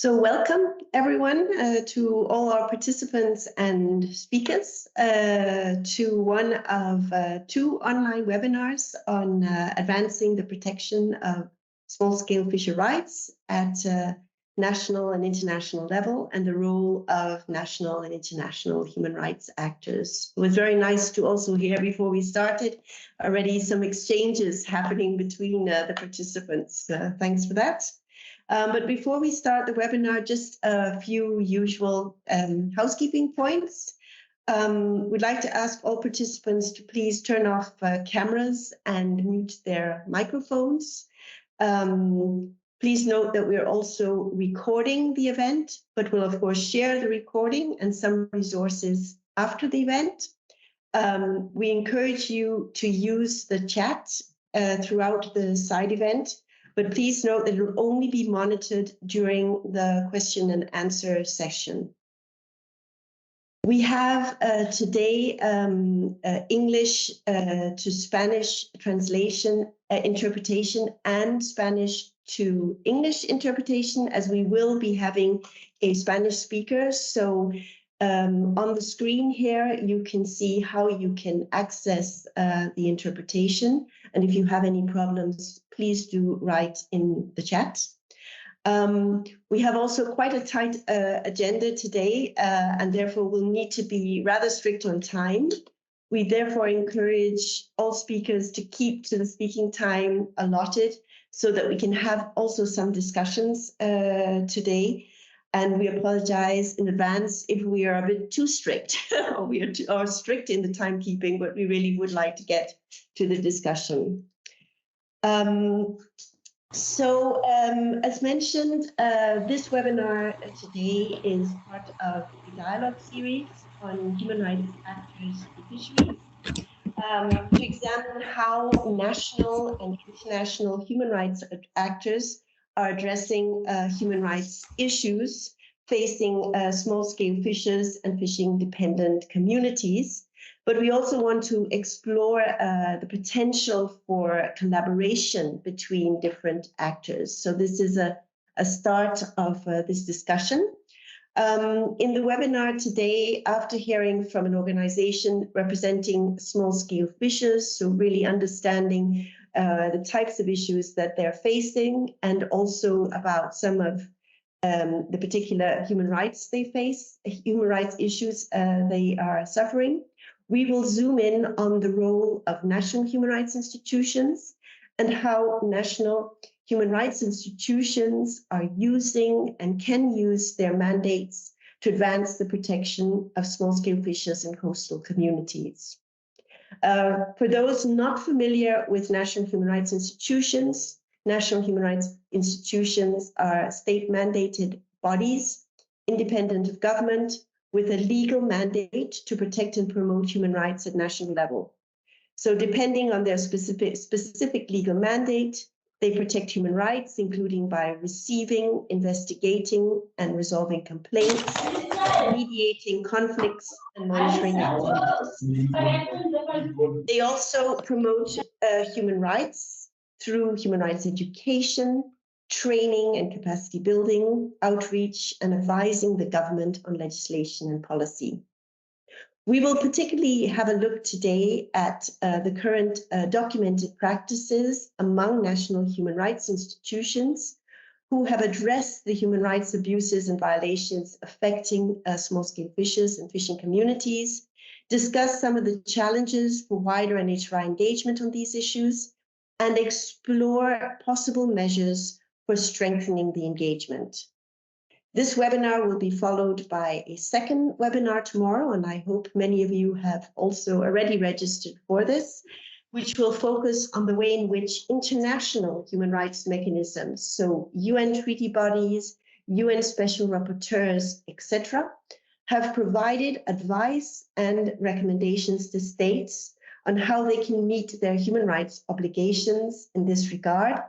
So welcome everyone to all our participants and speakers to one of two online webinars on advancing the protection of small-scale fisher rights at national and international level and the role of national and international human rights actors. It was very nice to also hear before we started already some exchanges happening between the participants. Thanks for that. But before we start the webinar, just a few usual housekeeping points. We'd like to ask all participants to please turn off cameras and mute their microphones. Please note that we're also recording the event, but we'll of course share the recording and some resources after the event. We encourage you to use the chat throughout the side event. But please note that it will only be monitored during the question and answer session. We have today English to Spanish translation, interpretation, and Spanish to English interpretation, as we will be having a Spanish speaker. So on the screen here, you can see how you can access the interpretation. And if you have any problems, please do write in the chat. We have also quite a tight agenda today, and therefore will need to be rather strict on time. We therefore encourage all speakers to keep to the speaking time allotted so that we can have also some discussions today. And we apologize in advance if we are a bit too strict or we are strict in the timekeeping, but we really would like to get to the discussion. As mentioned, this webinar today is part of the dialogue series on human rights actors in fisheries to examine how national and international human rights actors are addressing human rights issues facing small-scale fishers and fishing-dependent communities. But we also want to explore the potential for collaboration between different actors. So this is a start of this discussion. In the webinar today, after hearing from an organization representing small-scale fishers, so really understanding the types of issues that they're facing, and also about some of the particular human rights they face, human rights issues they are suffering. We will zoom in on the role of national human rights institutions and how national human rights institutions are using and can use their mandates to advance the protection of small-scale fishers and coastal communities. For those not familiar with national human rights institutions are state-mandated bodies, independent of government, with a legal mandate to protect and promote human rights at national level. So depending on their specific legal mandate, they protect human rights, including by receiving, investigating, and resolving complaints, mediating conflicts, and monitoring activities. They also promote human rights through human rights education, training and capacity building, outreach, and advising the government on legislation and policy. We will particularly have a look today at the current documented practices among national human rights institutions who have addressed the human rights abuses and violations affecting small-scale fishers and fishing communities, discuss some of the challenges for wider NHRI engagement on these issues, and explore possible measures for strengthening the engagement. This webinar will be followed by a second webinar tomorrow, and I hope many of you have also already registered for this, which will focus on the way in which international human rights mechanisms, so UN treaty bodies, UN special rapporteurs, etc., have provided advice and recommendations to states on how they can meet their human rights obligations in this regard,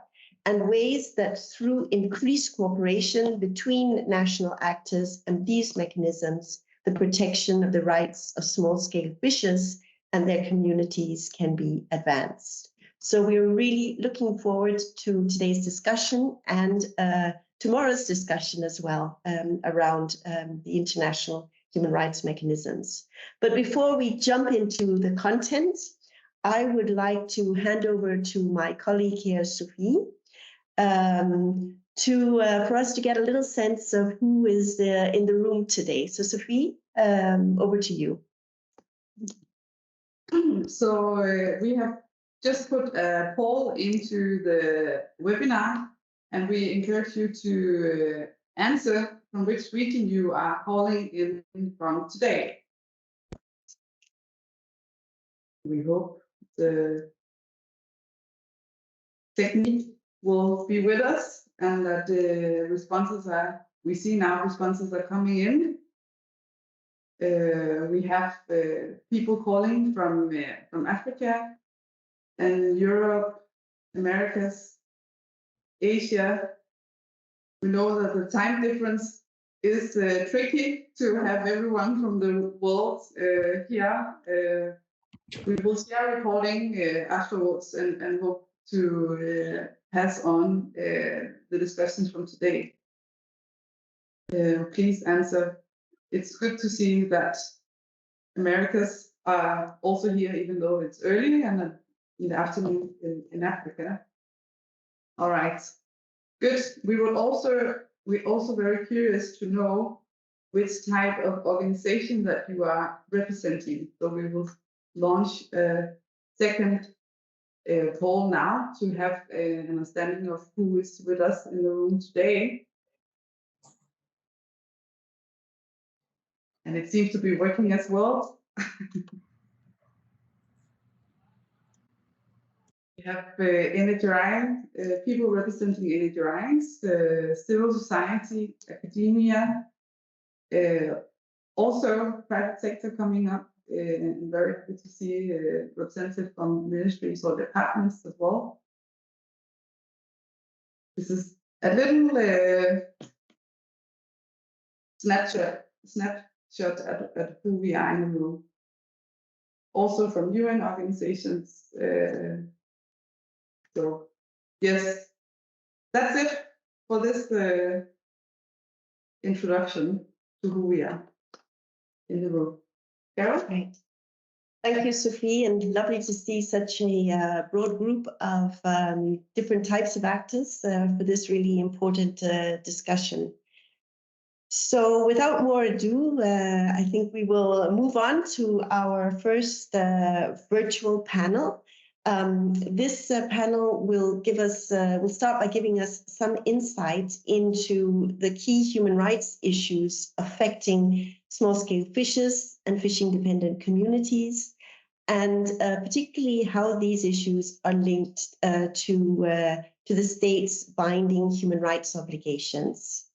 and ways that through increased cooperation between national actors and these mechanisms, the protection of the rights of small-scale fishers and their communities can be advanced. So we're really looking forward to today's discussion and tomorrow's discussion as well around the international human rights mechanisms. But before we jump into the content, I would like to hand over to my colleague here, Sophie, for us to get a little sense of who is in the room today. So Sophie, over to you. So we have just put a poll into the webinar, and we encourage you to answer from which region you are calling in from today. We hope the technique will be with us and that the responses we see now responses are coming in. We have people calling from Africa and Europe, Americas, Asia. We know that the time difference is tricky to have everyone from the world here. We will share recording afterwards and hope to pass on the discussions from today. Please answer. It's good to see that Americas are also here, even though it's early and in the afternoon in Africa. All right, good. We're also very curious to know which type of organization that you are representing. So we will launch a second poll now to have an understanding of who is with us in the room today. And it seems to be working as well. We have NHRI, people representing NHRIs, civil society, academia, also private sector coming up, and very good to see representative from ministries or departments as well. This is a little snapshot at who we are in the room. Also from UN organizations. So yes, that's it for this introduction to who we are in the room. Carol? Great. Thank you, Sophie, and lovely to see such a broad group of different types of actors for this really important discussion. So without more ado, I think we will move on to our first virtual panel. This panel will start by giving us some insight into the key human rights issues affecting small-scale fishers and fishing-dependent communities, and particularly how these issues are linked to the state's binding human rights obligations.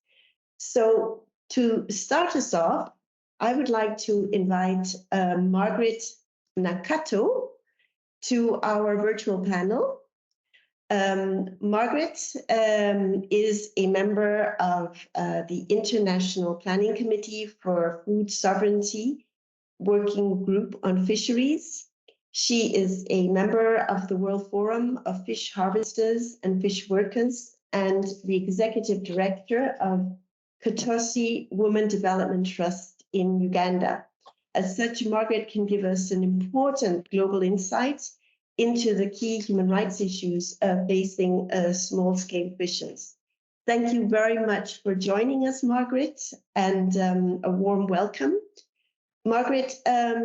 So to start us off, I would like to invite Margaret Nakato to our virtual panel. Margaret is a member of the International Planning Committee for Food Sovereignty Working Group on Fisheries. She is a member of the World Forum of Fish Harvesters and Fish Workers and the Executive Director of Kotosi Women Development Trust in Uganda. As such, Margaret can give us an important global insight into the key human rights issues facing small-scale fishers. Thank you very much for joining us, Margaret, and a warm welcome. Margaret,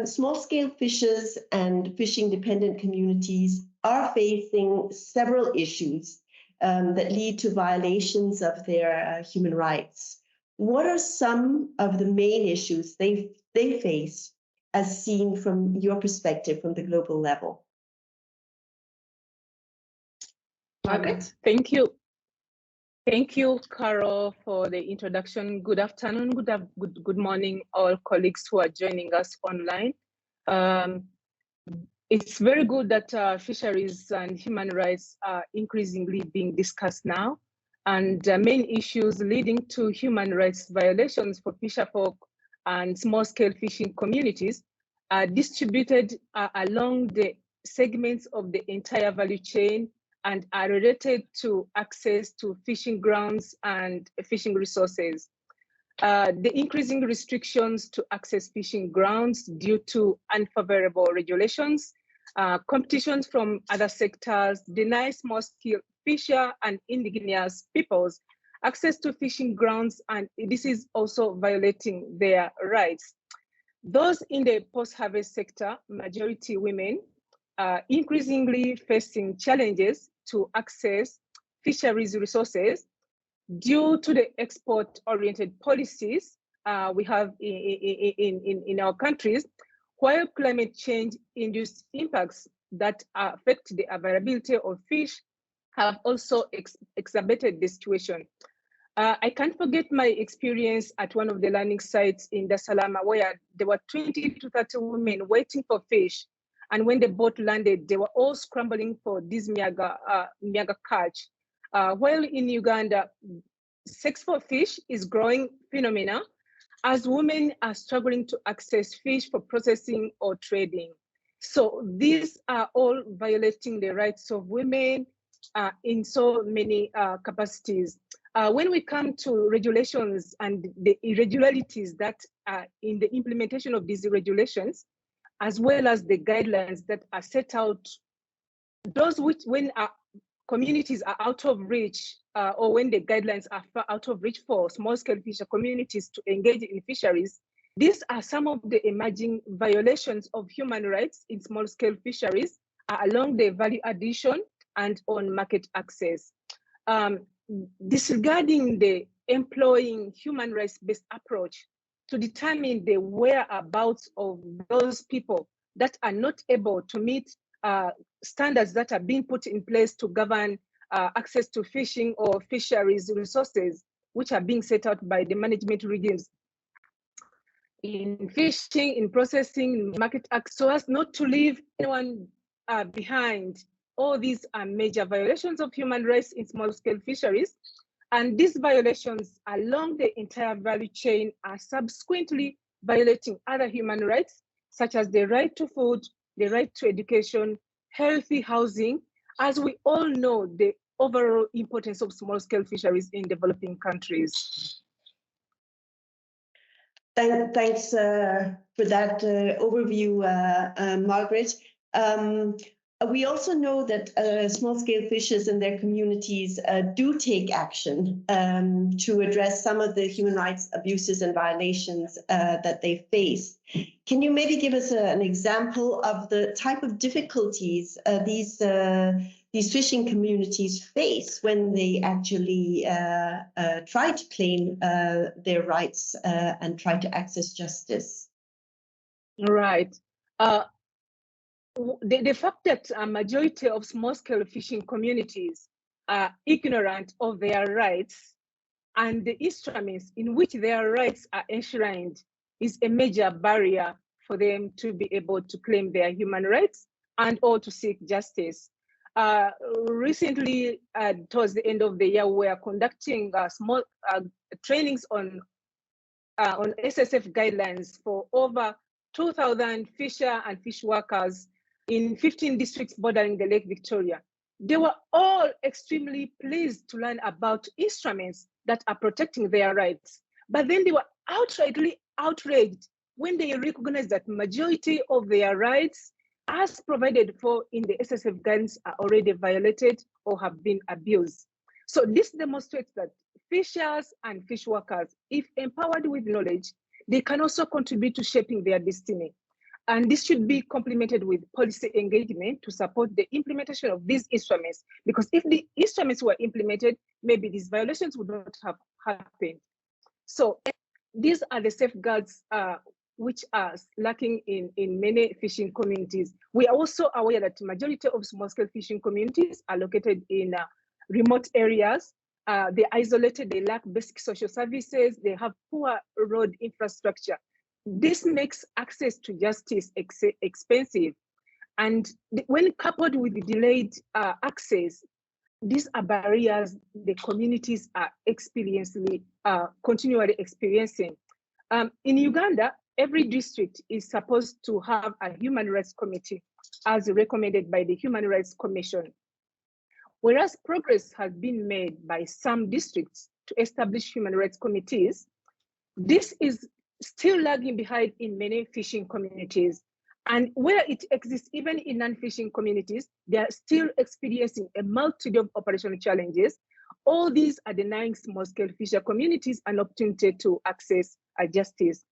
small-scale fishers and fishing-dependent communities are facing several issues that lead to violations of their human rights. What are some of the main issues they face as seen from your perspective from the global level? Margaret? Thank you. Thank you, Carol, for the introduction. Good afternoon, good morning, all colleagues who are joining us online. It's very good that fisheries and human rights are increasingly being discussed now, and main issues leading to human rights violations for fisherfolk and small-scale fishing communities are distributed along the segments of the entire value chain and are related to access to fishing grounds and fishing resources. The increasing restrictions to access fishing grounds due to unfavorable regulations, competition from other sectors, deny small-scale fisher and indigenous peoples access to fishing grounds, and this is also violating their rights. Those in the post-harvest sector, majority women, are increasingly facing challenges to access fisheries resources due to the export-oriented policies we have in our countries, while climate change-induced impacts that affect the availability of fish have also exacerbated the situation. I can't forget my experience at one of the landing sites in Dar es Salaam, where there were 20 to 30 women waiting for fish. And when the boat landed, they were all scrambling for this miaga catch. While in Uganda, sex for fish is growing phenomena as women are struggling to access fish for processing or trading. So these are all violating the rights of women in so many capacities. When we come to regulations and the irregularities that are in the implementation of these regulations, as well as the guidelines that are set out, those which when communities are out of reach or when the guidelines are far out of reach for small-scale fisher communities to engage in fisheries, these are some of the emerging violations of human rights in small-scale fisheries along the value addition and on market access. Disregarding the employing human rights-based approach to determine the whereabouts of those people that are not able to meet standards that are being put in place to govern access to fishing or fisheries resources, which are being set out by the management regimes in fishing, in processing, market access, so as not to leave anyone behind. All these are major violations of human rights in small-scale fisheries. And these violations along the entire value chain are subsequently violating other human rights, such as the right to food, the right to education, healthy housing, as we all know the overall importance of small-scale fisheries in developing countries. Thanks for that overview, Margaret. We also know that small-scale fishers and their communities do take action to address some of the human rights abuses and violations that they face. Can you maybe give us an example of the type of difficulties these fishing communities face when they actually try to claim their rights and try to access justice? Right. The fact that a majority of small-scale fishing communities are ignorant of their rights and the instruments in which their rights are enshrined is a major barrier for them to be able to claim their human rights and or to seek justice. Recently, towards the end of the year, we are conducting small trainings on SSF guidelines for over 2,000 fisher and fish workers in 15 districts bordering the Lake Victoria. They were all extremely pleased to learn about instruments that are protecting their rights. But then they were outrightly outraged when they recognized that majority of their rights as provided for in the SSF guidance are already violated or have been abused. So this demonstrates that fishers and fish workers, if empowered with knowledge, they can also contribute to shaping their destiny. And this should be complemented with policy engagement to support the implementation of these instruments, because if the instruments were implemented, maybe these violations would not have happened. So these are the safeguards which are lacking in many fishing communities. We are also aware that the majority of small-scale fishing communities are located in remote areas. They're isolated, they lack basic social services, they have poor road infrastructure. This makes access to justice expensive. And when coupled with the delayed access, these are barriers the communities are continually experiencing. In Uganda, every district is supposed to have a human rights committee as recommended by the Human Rights Commission. Whereas progress has been made by some districts to establish human rights committees, this is still lagging behind in many fishing communities. And where it exists, even in non-fishing communities, they are still experiencing a multitude of operational challenges. All these are denying small-scale fisher communities an opportunity to access justice.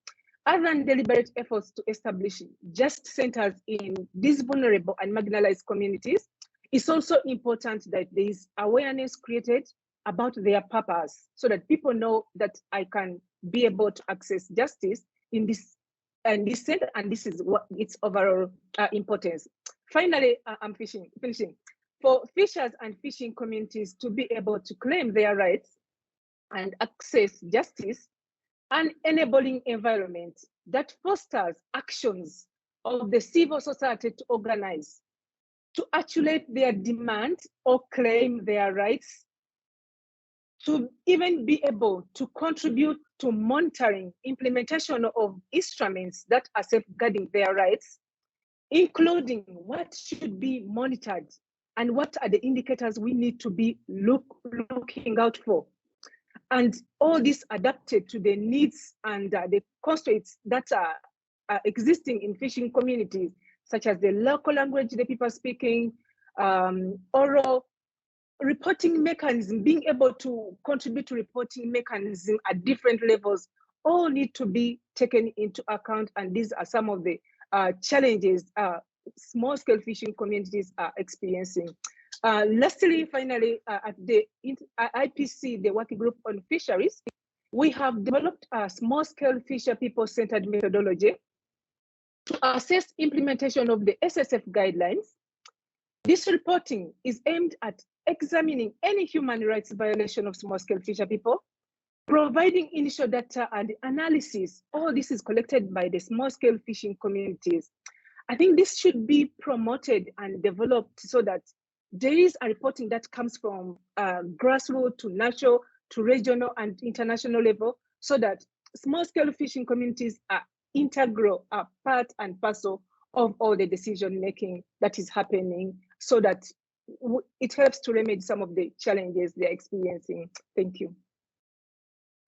Other than deliberate efforts to establish just centers in these vulnerable and marginalized communities, it's also important that there is awareness created about their purpose so that people know that I can be able to access justice in this center, and this is what its overall importance. Finally, I'm finishing. For fishers and fishing communities to be able to claim their rights and access justice, an enabling environment that fosters actions of the civil society to organize, to articulate their demand or claim their rights, to even be able to contribute to monitoring implementation of instruments that are safeguarding their rights, including what should be monitored and what are the indicators we need to be looking out for. And all this adapted to the needs and the constraints that are existing in fishing communities, such as the local language the people are speaking, oral reporting mechanism, being able to contribute to reporting mechanism at different levels, all need to be taken into account. And these are some of the challenges small-scale fishing communities are experiencing. Lastly, finally, at the IPC, the Working Group on Fisheries, we have developed a small-scale fisher people-centered methodology to assess implementation of the SSF guidelines. This reporting is aimed at examining any human rights violation of small-scale fisher people, providing initial data and analysis. All this is collected by the small-scale fishing communities. I think this should be promoted and developed so that there is a reporting that comes from grassroots to national, to regional and international level, so that small-scale fishing communities are integral, are part and parcel of all the decision-making that is happening, so that it helps to remedy some of the challenges they're experiencing. Thank you.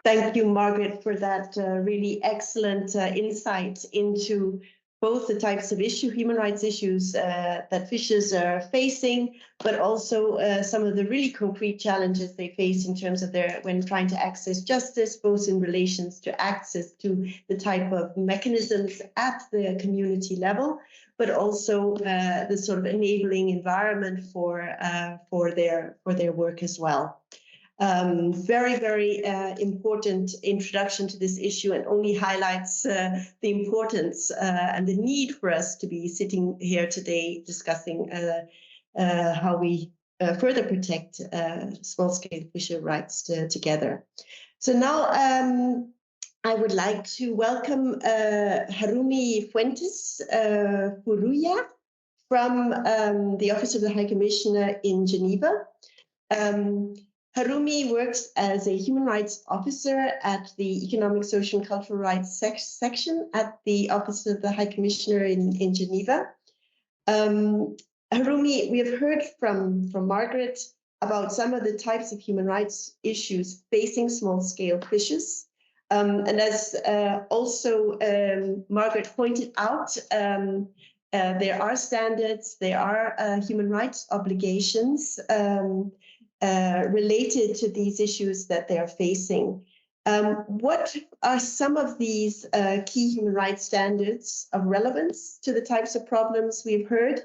Thank you, Margaret, for that really excellent insight into both the types of human rights issues that fishers are facing, but also some of the really concrete challenges they face in terms of when trying to access justice, both in relations to access to the type of mechanisms at the community level, but also the sort of enabling environment for their work as well. Very, very important introduction to this issue, and only highlights the importance and the need for us to be sitting here today discussing how we further protect small-scale fisher rights together. So now I would like to welcome Harumi Fuentes Furuya from the Office of the High Commissioner in Geneva. Harumi works as a human rights officer at the Economic, Social and Cultural Rights section at the Office of the High Commissioner in Geneva. Harumi, we have heard from Margaret about some of the types of human rights issues facing small-scale fishers. And as also Margaret pointed out, there are standards, there are human rights obligations related to these issues that they are facing. What are some of these key human rights standards of relevance to the types of problems we've heard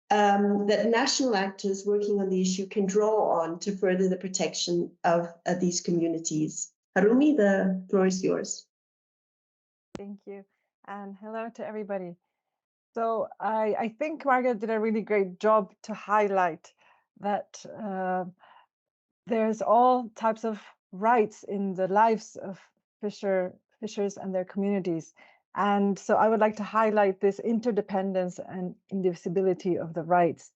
that national actors working on the issue can draw on to further the protection of these communities? Harumi, the floor is yours. Thank you, and hello to everybody. So I think Margaret did a really great job to highlight that there's all types of rights in the lives of fishers and their communities. And so I would like to highlight this interdependence and indivisibility of the rights.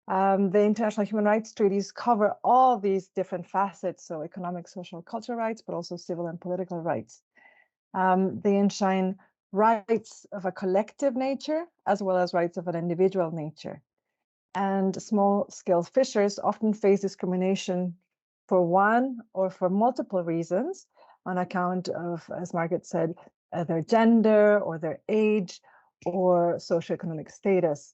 The international human rights treaties cover all these different facets, so economic, social, cultural rights, but also civil and political rights. They enshrine rights of a collective nature as well as rights of an individual nature. and small-scale fishers often face discrimination for one or for multiple reasons on account of, as Margaret said, their gender or their age or socioeconomic status.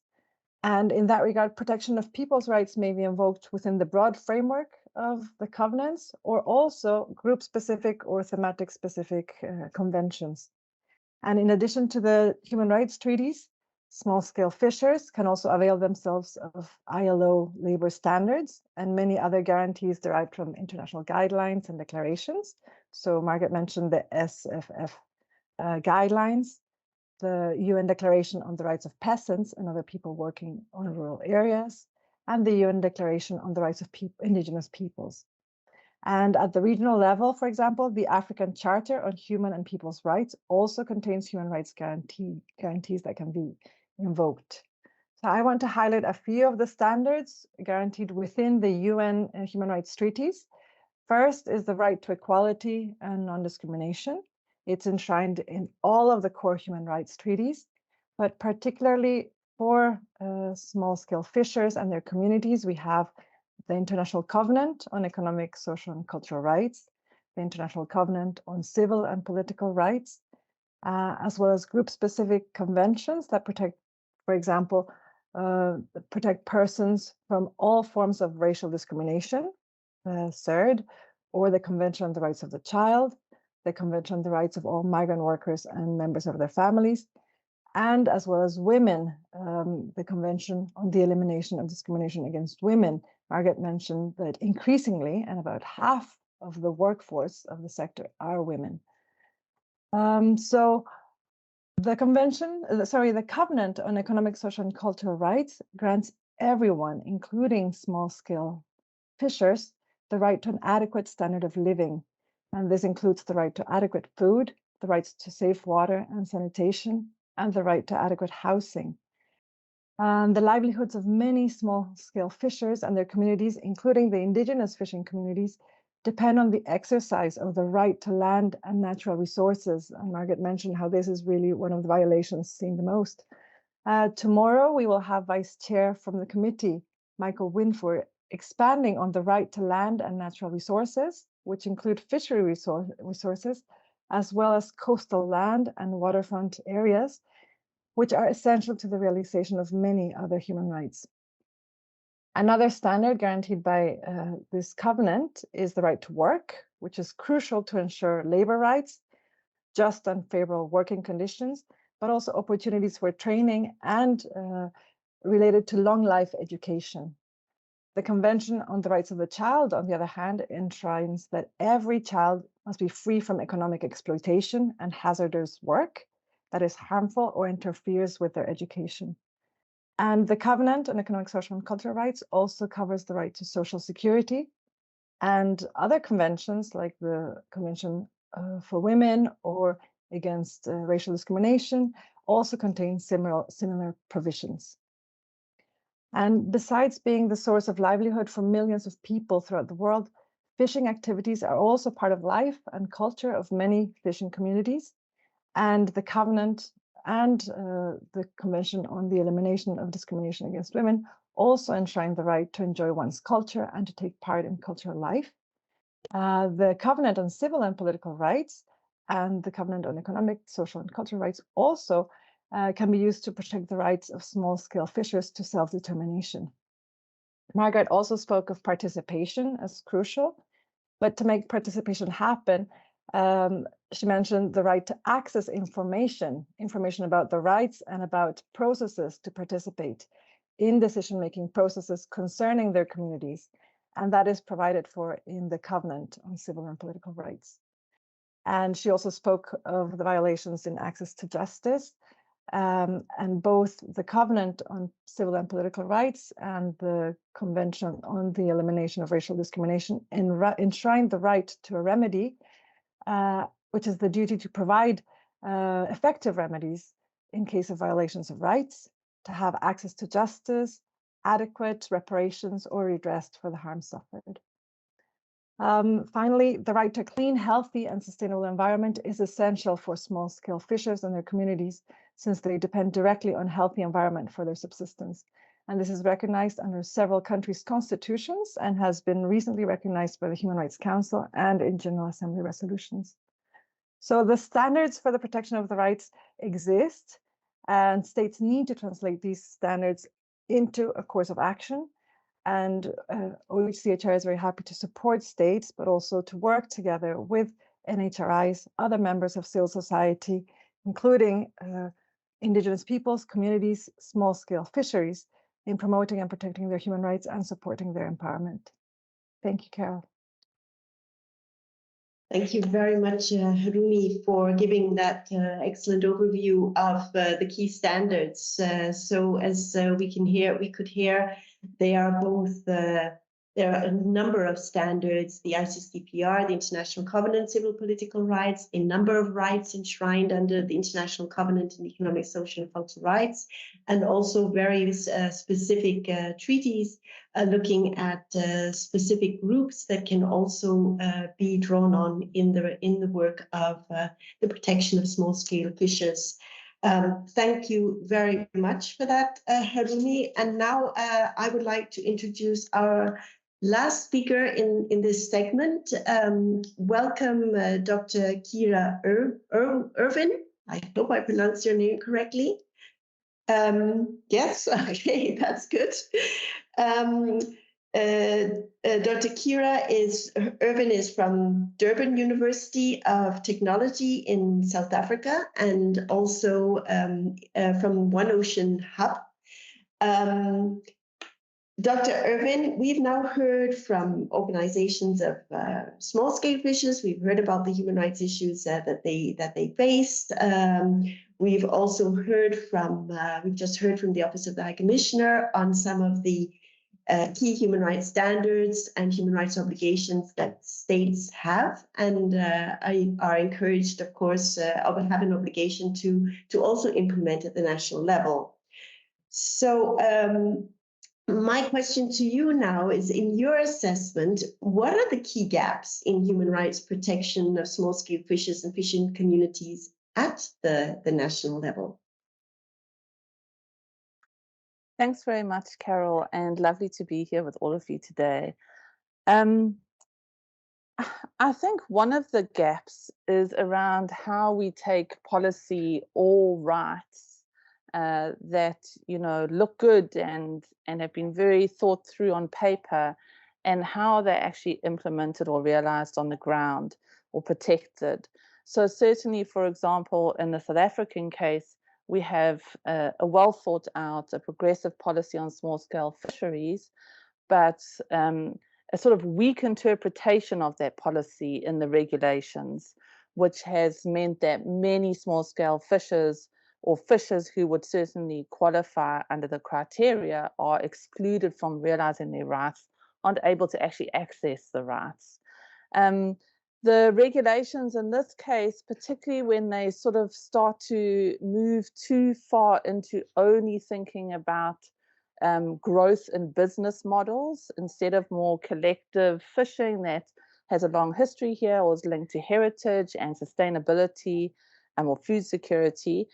And in that regard, protection of people's rights may be invoked within the broad framework of the covenants, or also group-specific or thematic-specific conventions. And in addition to the human rights treaties, small-scale fishers can also avail themselves of ILO labor standards and many other guarantees derived from international guidelines and declarations. So Margaret mentioned the SFF guidelines, the UN Declaration on the Rights of Peasants and Other People Working on Rural Areas, and the UN Declaration on the Rights of Indigenous Peoples. And at the regional level, for example, the African Charter on Human and People's Rights also contains human rights guarantees that can be invoked. So I want to highlight a few of the standards guaranteed within the UN human rights treaties. First is the right to equality and non-discrimination. It's enshrined in all of the core human rights treaties, but particularly for small-scale fishers and their communities, we have the International Covenant on Economic, Social, and Cultural Rights, the International Covenant on Civil and Political Rights, as well as group-specific conventions that protect, for example, protect persons from all forms of racial discrimination, CERD, or the Convention on the Rights of the Child, the Convention on the Rights of All Migrant Workers and Members of their Families, and as well as women, the Convention on the Elimination of Discrimination Against Women. Margaret mentioned that increasingly, and about half of the workforce of the sector are women. So the the Covenant on Economic, Social, and Cultural Rights grants everyone, including small-scale fishers, the right to an adequate standard of living. And this includes the right to adequate food, the rights to safe water and sanitation, and the right to adequate housing. The livelihoods of many small-scale fishers and their communities, including the indigenous fishing communities, depend on the exercise of the right to land and natural resources. And Margaret mentioned how this is really one of the violations seen the most. Tomorrow, we will have Vice Chair from the committee, Michael Winford, expanding on the right to land and natural resources, which include fishery resources, as well as coastal land and waterfront areas, which are essential to the realization of many other human rights. Another standard guaranteed by this covenant is the right to work, which is crucial to ensure labor rights, just and favorable working conditions, but also opportunities for training and related to long life education. The Convention on the Rights of the Child, on the other hand, enshrines that every child must be free from economic exploitation and hazardous work that is harmful or interferes with their education. And the Covenant on Economic, Social, and Cultural Rights also covers the right to social security, and other conventions like the Convention for Women or against racial discrimination also contain similar provisions. And besides being the source of livelihood for millions of people throughout the world, fishing activities are also part of life and culture of many fishing communities. And the Covenant and the Convention on the Elimination of Discrimination Against Women also enshrine the right to enjoy one's culture and to take part in cultural life. The Covenant on Civil and Political Rights and the Covenant on Economic, Social, and Cultural Rights also can be used to protect the rights of small-scale fishers to self-determination. Margaret also spoke of participation as crucial, but to make participation happen, she mentioned the right to access information about the rights and about processes to participate in decision-making processes concerning their communities, and that is provided for in the Covenant on Civil and Political Rights. And she also spoke of the violations in access to justice, and both the Covenant on Civil and Political Rights and the Convention on the Elimination of Racial Discrimination enshrine the right to a remedy, which is the duty to provide effective remedies in case of violations of rights, to have access to justice, adequate reparations, or redress for the harm suffered. Finally, the right to a clean, healthy, and sustainable environment is essential for small-scale fishers and their communities, since they depend directly on a healthy environment for their subsistence. and this is recognized under several countries' constitutions and has been recently recognized by the Human Rights Council and in General Assembly resolutions. So the standards for the protection of the rights exist, and states need to translate these standards into a course of action. And OHCHR is very happy to support states, but also to work together with NHRIs, other members of civil society, including indigenous peoples, communities, small-scale fisheries, in promoting and protecting their human rights and supporting their empowerment. Thank you, Carol. Thank you very much, Harumi, for giving that excellent overview of the key standards. So as we could hear, they are both there are a number of standards: the ICCPR, the International Covenant on Civil Political Rights, a number of rights enshrined under the International Covenant on Economic, Social, and Cultural Rights, and also various specific treaties looking at specific groups that can also be drawn on in the work of the protection of small-scale fishers. Thank you very much for that, Harumi. And now I would like to introduce our last speaker in this segment. Welcome, Dr. Kira Irvin. I hope I pronounced your name correctly. Yes, okay, that's good. Dr. Kira Irvin is from Durban University of Technology in South Africa, and also from One Ocean Hub. Dr. Irvin, we've now heard from organizations of small-scale fishers. We've heard about the human rights issues that they faced. We've also heard from, we've just heard from the Office of the High Commissioner on some of the key human rights standards and human rights obligations that states have, and are encouraged, of course, or have an obligation to also implement at the national level. So my question to you now is, in your assessment, what are the key gaps in human rights protection of small-scale fishers and fishing communities at the national level? Thanks very much, Carol, and lovely to be here with all of you today. I think one of the gaps is around how we take policy or rights that look good and have been very thought through on paper, and how they're actually implemented or realized on the ground or protected. So certainly, for example, in the South African case, we have a well thought out, a progressive policy on small scale fisheries, but a sort of weak interpretation of that policy in the regulations, which has meant that many small scale fishers or fishers who would certainly qualify under the criteria are excluded from realizing their rights, aren't able to actually access the rights. The regulations in this case, particularly when they sort of start to move too far into only thinking about growth in business models instead of more collective fishing that has a long history here or is linked to heritage and sustainability or food security,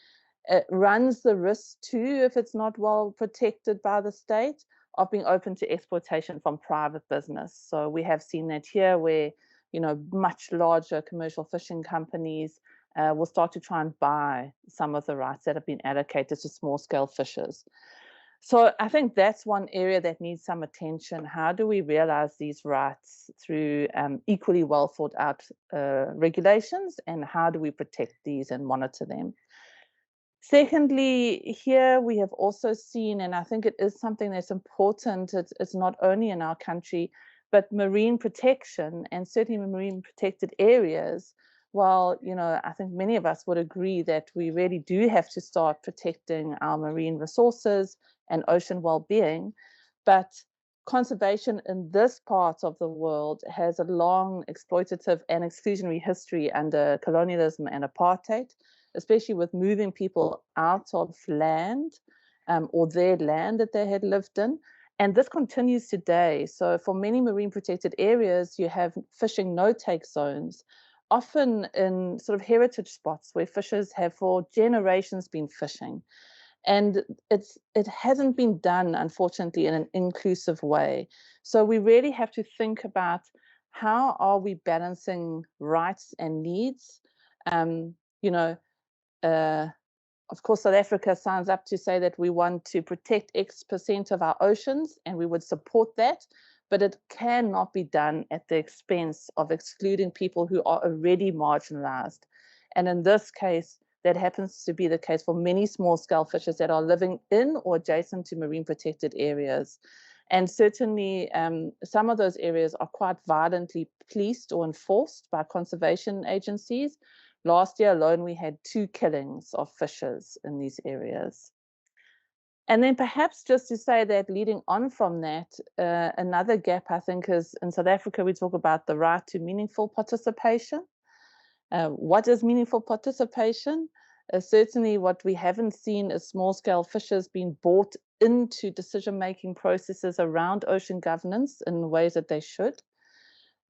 it runs the risk too, if it's not well protected by the state, of being open to exploitation from private business. So we have seen that here where, much larger commercial fishing companies will start to try and buy some of the rights that have been allocated to small scale fishers. So I think that's one area that needs some attention. How do we realize these rights through equally well thought out regulations, and how do we protect these and monitor them? Secondly, here we have also seen, and I think it is something that's important, it's not only in our country, but marine protection, and certainly marine protected areas. While, I think many of us would agree that we really do have to start protecting our marine resources and ocean well-being, but conservation in this part of the world has a long exploitative and exclusionary history under colonialism and apartheid, especially with moving people out of land or their land that they had lived in. And this continues today. So for many marine protected areas, you have fishing no-take zones, often in sort of heritage spots where fishers have for generations been fishing. And it hasn't been done, unfortunately, in an inclusive way. So we really have to think about how are we balancing rights and needs. You know, of course, South Africa signs up to say that we want to protect X% of our oceans, and we would support that, but it cannot be done at the expense of excluding people who are already marginalized. And in this case, that happens to be the case for many small-scale fishers that are living in or adjacent to marine protected areas. And certainly some of those areas are quite violently policed or enforced by conservation agencies. Last year alone, we had 2 killings of fishers in these areas. And then perhaps just to say that leading on from that, another gap, I think, is in South Africa, we talk about the right to meaningful participation. What is meaningful participation? Certainly what we haven't seen is small-scale fishers being brought into decision-making processes around ocean governance in the ways that they should.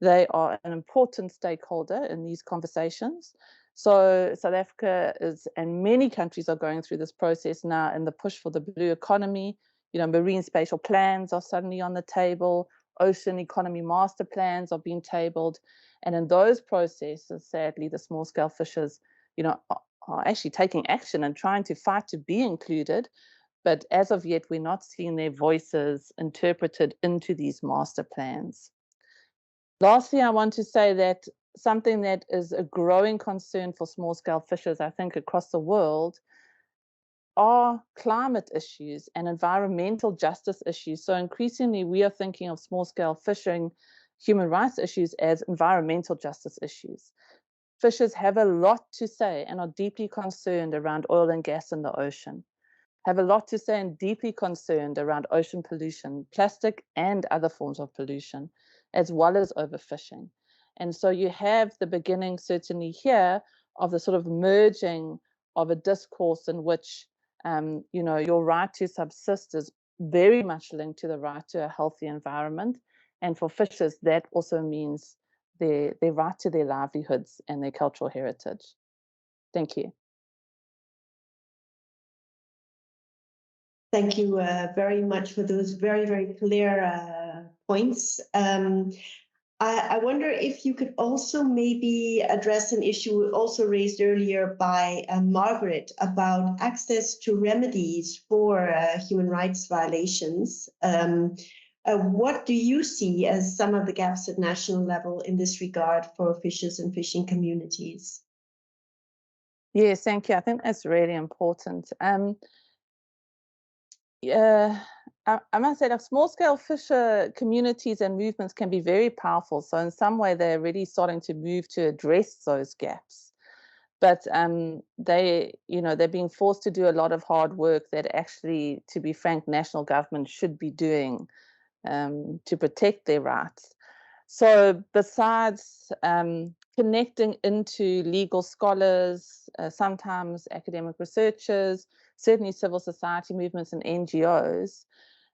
They are an important stakeholder in these conversations. So South Africa is, and many countries are going through this process now in the push for the blue economy. You know, marine spatial plans are suddenly on the table. Ocean economy master plans are being tabled. And in those processes, sadly, the small scale fishers, you know, are actually taking action and trying to fight to be included. But as of yet, we're not seeing their voices interpreted into these master plans. Lastly, I want to say that something that is a growing concern for small-scale fishers, I think, across the world, are climate issues and environmental justice issues. So increasingly, we are thinking of small-scale fishing human rights issues as environmental justice issues. Fishers have a lot to say and are deeply concerned around oil and gas in the ocean, have a lot to say and deeply concerned around ocean pollution, plastic and other forms of pollution, as well as overfishing. And so you have the beginning, certainly here, of the sort of merging of a discourse in which, you know, your right to subsist is very much linked to the right to a healthy environment. And for fishers, that also means their right to their livelihoods and their cultural heritage. Thank you. Thank you very much for those very, very clear points. I wonder if you could also maybe address an issue also raised earlier by Margaret about access to remedies for human rights violations. What do you see as some of the gaps at national level in this regard for fishers and fishing communities? Yes, thank you. I think that's really important. I must say that small-scale fisher communities and movements can be very powerful. So in some way, they're really starting to move to address those gaps. But they're being forced to do a lot of hard work that actually, to be frank, national government should be doing to protect their rights. So besides connecting into legal scholars, sometimes academic researchers, certainly civil society movements and NGOs,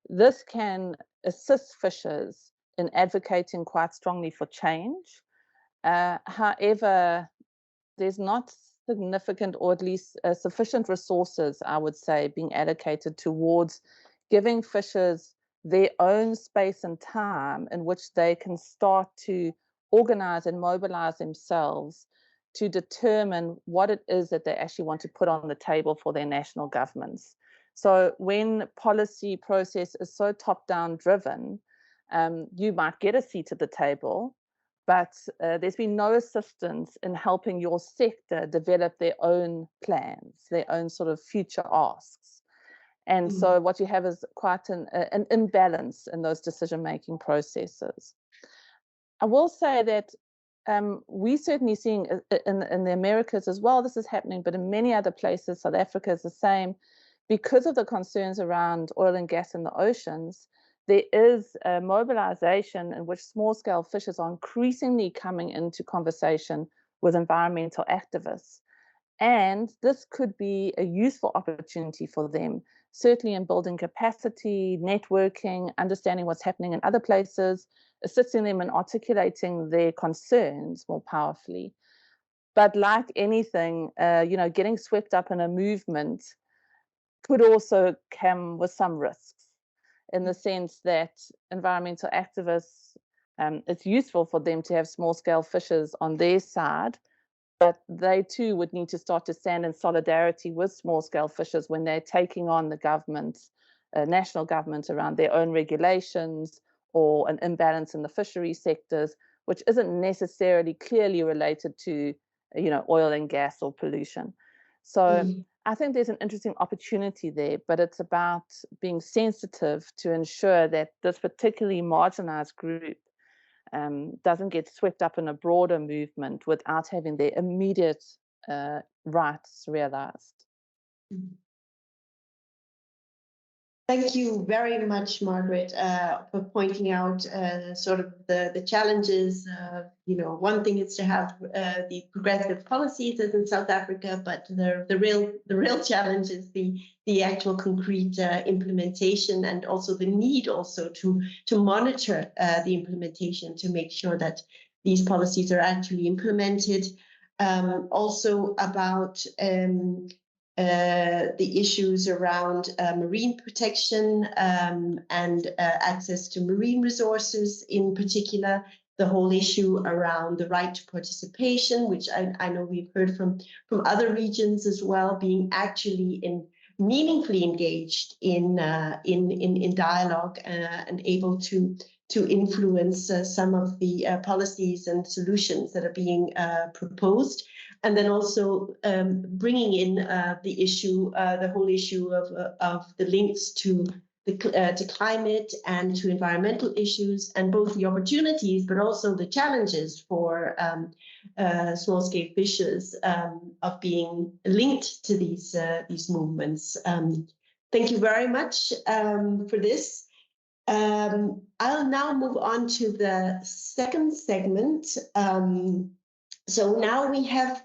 this can assist fishers in advocating quite strongly for change. However, there's not significant, or at least sufficient resources, I would say, being allocated towards giving fishers their own space and time in which they can start to organize and mobilize themselves to determine what it is that they actually want to put on the table for their national governments. So when policy process is so top-down driven, you might get a seat at the table, but there's been no assistance in helping your sector develop their own plans, their own sort of future asks. And so what you have is quite an imbalance in those decision-making processes. I will say that we're certainly seeing in the Americas as well, this is happening, but in many other places, South Africa is the same. Because of the concerns around oil and gas in the oceans, there is a mobilization in which small-scale fishers are increasingly coming into conversation with environmental activists. And this could be a useful opportunity for them, certainly in building capacity, networking, understanding what's happening in other places, assisting them in articulating their concerns more powerfully. But like anything, getting swept up in a movement could also come with some risks, in the sense that environmental activists, it's useful for them to have small-scale fishers on their side, but they too would need to start to stand in solidarity with small-scale fishers when they're taking on the government, national government, around their own regulations or an imbalance in the fishery sectors, which isn't necessarily clearly related to, oil and gas or pollution. So I think there's an interesting opportunity there, but it's about being sensitive to ensure that this particularly marginalized group doesn't get swept up in a broader movement without having their immediate rights realized. Thank you very much, Margaret, for pointing out sort of the challenges. One thing is to have the progressive policies as in South Africa, but the real challenge is the actual concrete implementation, and also the need also to monitor the implementation to make sure that these policies are actually implemented. Also about the issues around marine protection and access to marine resources, in particular, the whole issue around the right to participation, which I know we've heard from other regions as well, being actually meaningfully engaged in dialogue and able to influence some of the policies and solutions that are being proposed. And then also bringing in the whole issue of the links to climate and to environmental issues, and both the opportunities but also the challenges for small-scale fishers of being linked to these movements. Thank you very much for this. I'll now move on to the second segment. So now we have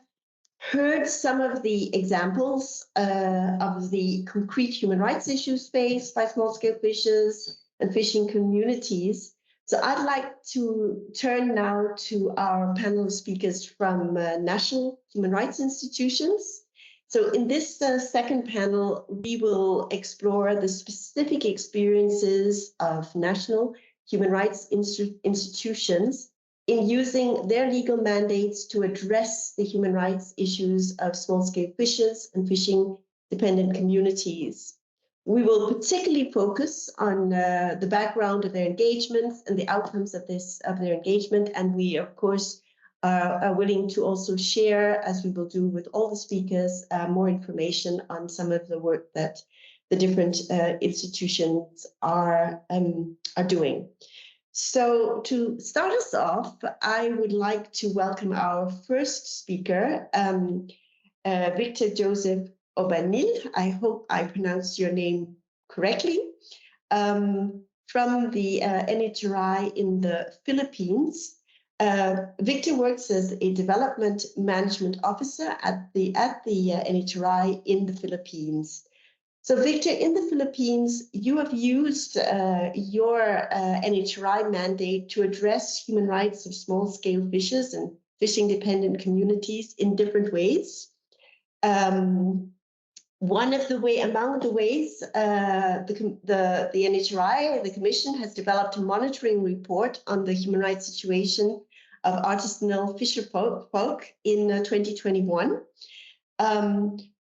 heard some of the examples of the concrete human rights issues faced by small-scale fishers and fishing communities. So I'd like to turn now to our panel of speakers from national human rights institutions. So in this second panel, we will explore the specific experiences of national human rights institutions in using their legal mandates to address the human rights issues of small-scale fishers and fishing-dependent communities. We will particularly focus on the background of their engagements and the outcomes of their engagement, and we, of course, are willing to also share, as we will do with all the speakers, more information on some of the work that the different institutions are doing. So to start us off, I would like to welcome our first speaker, Victor Joseph Obanil. I hope I pronounced your name correctly. From the NHRI in the Philippines. Victor works as a development management officer at the NHRI in the Philippines. So Victor, in the Philippines, you have used your NHRI mandate to address human rights of small-scale fishers and fishing-dependent communities in different ways. Among the ways, the NHRI, the Commission, has developed a monitoring report on the human rights situation of artisanal fisher folk in 2021.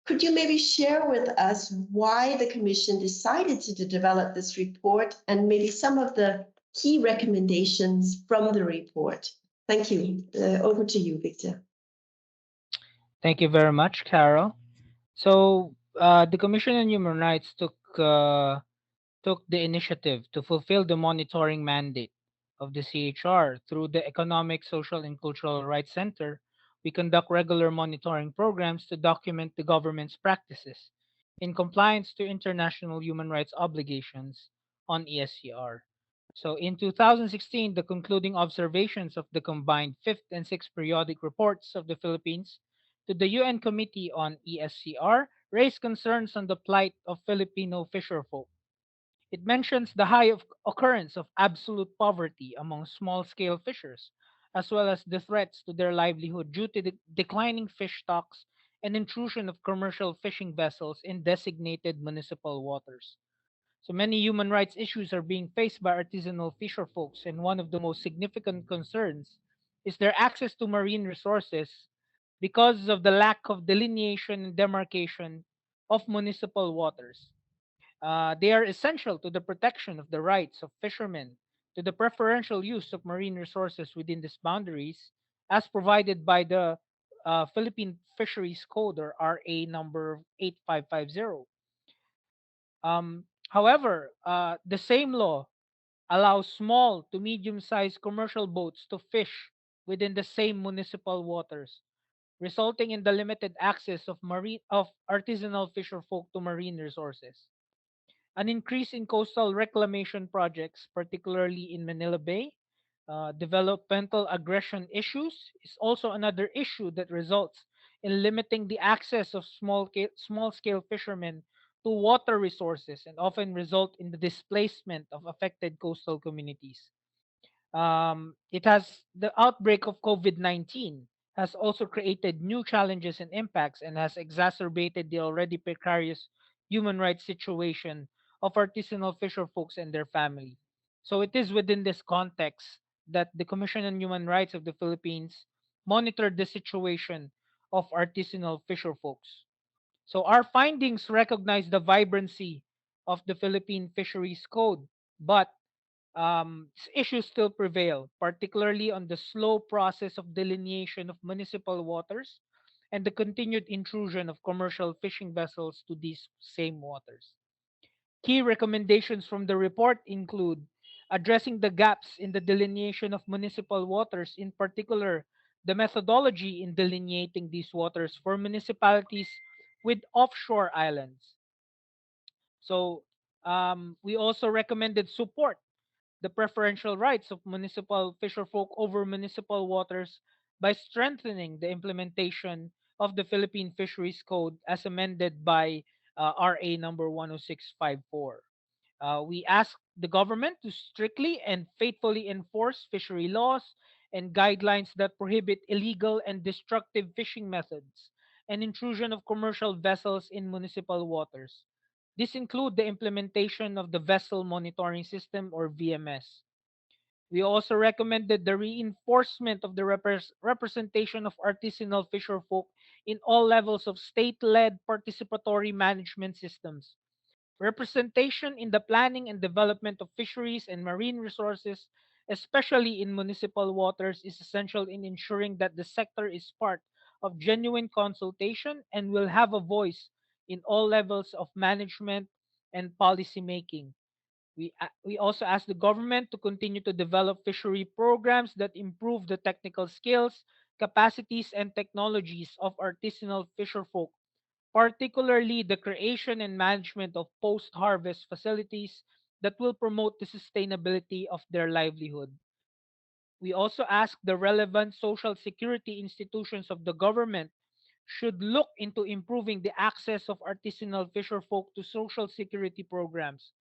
Could you maybe share with us why the Commission decided to develop this report and maybe some of the key recommendations from the report? Thank you. Over to you, Victor. Thank you very much, Carol. So the Commission on Human Rights took the initiative to fulfill the monitoring mandate of the CHR. Through the Economic, Social, and Cultural Rights Center, we conduct regular monitoring programs to document the government's practices in compliance to international human rights obligations on ESCR. So in 2016, the concluding observations of the combined 5th and 6th periodic reports of the Philippines to the UN Committee on ESCR raised concerns on the plight of Filipino fisherfolk. It mentions the high occurrence of absolute poverty among small-scale fishers, as well as the threats to their livelihood due to the declining fish stocks and intrusion of commercial fishing vessels in designated municipal waters. So many human rights issues are being faced by artisanal fisher folks, and one of the most significant concerns is their access to marine resources because of the lack of delineation and demarcation of municipal waters. They are essential to the protection of the rights of fishermen, to the preferential use of marine resources within these boundaries, as provided by the Philippine Fisheries Code, or RA number 8550. However, the same law allows small to medium-sized commercial boats to fish within the same municipal waters, resulting in the limited access of marine of artisanal fisher folk to marine resources. An increase in coastal reclamation projects, particularly in Manila Bay, developmental aggression issues is also another issue that results in limiting the access of small scale fishermen to water resources and often result in the displacement of affected coastal communities. It has the outbreak of COVID-19 has also created new challenges and impacts and has exacerbated the already precarious human rights situation of artisanal fisher folks and their family. So it is within this context that the Commission on Human Rights of the Philippines monitored the situation of artisanal fisher folks. So our findings recognize the vibrancy of the Philippine Fisheries Code, but issues still prevail, particularly on the slow process of delineation of municipal waters and the continued intrusion of commercial fishing vessels to these same waters. Key recommendations from the report include addressing the gaps in the delineation of municipal waters, in particular, the methodology in delineating these waters for municipalities with offshore islands. So, we also recommended support the preferential rights of municipal fisherfolk over municipal waters by strengthening the implementation of the Philippine Fisheries Code as amended by RA number 10654. We ask the government to strictly and faithfully enforce fishery laws and guidelines that prohibit illegal and destructive fishing methods and intrusion of commercial vessels in municipal waters. This include the implementation of the Vessel Monitoring System, or VMS. We also recommended the reinforcement of the representation of artisanal fisherfolk in all levels of state-led participatory management systems. Representation in the planning and development of fisheries and marine resources, especially in municipal waters, is essential in ensuring that the sector is part of genuine consultation and will have a voice in all levels of management and policy making. We also ask the government to continue to develop fishery programs that improve the technical skills, capacities, and technologies of artisanal fisherfolk, particularly the creation and management of post-harvest facilities that will promote the sustainability of their livelihood. We also ask the relevant social security institutions of the government should look into improving the access of artisanal fisherfolk to social security programs,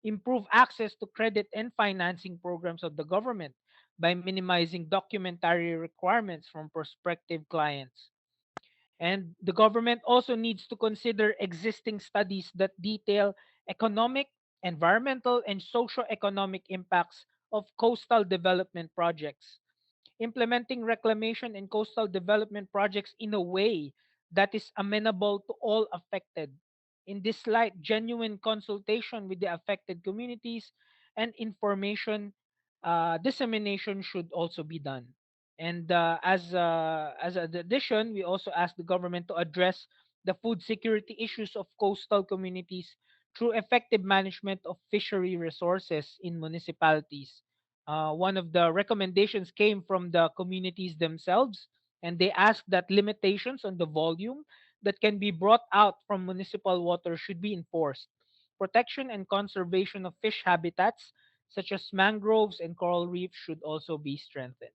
improve access to credit and financing programs of the government by minimizing documentary requirements from prospective clients. And the government also needs to consider existing studies that detail economic, environmental, and socio-economic impacts of coastal development projects, implementing reclamation and coastal development projects in a way that is amenable to all affected. In this light, genuine consultation with the affected communities and information dissemination should also be done. And as an addition, we also ask the government to address the food security issues of coastal communities through effective management of fishery resources in municipalities. One of the recommendations came from the communities themselves, and they asked that limitations on the volume that can be brought out from municipal water should be enforced. Protection and conservation of fish habitats, such as mangroves and coral reefs, should also be strengthened.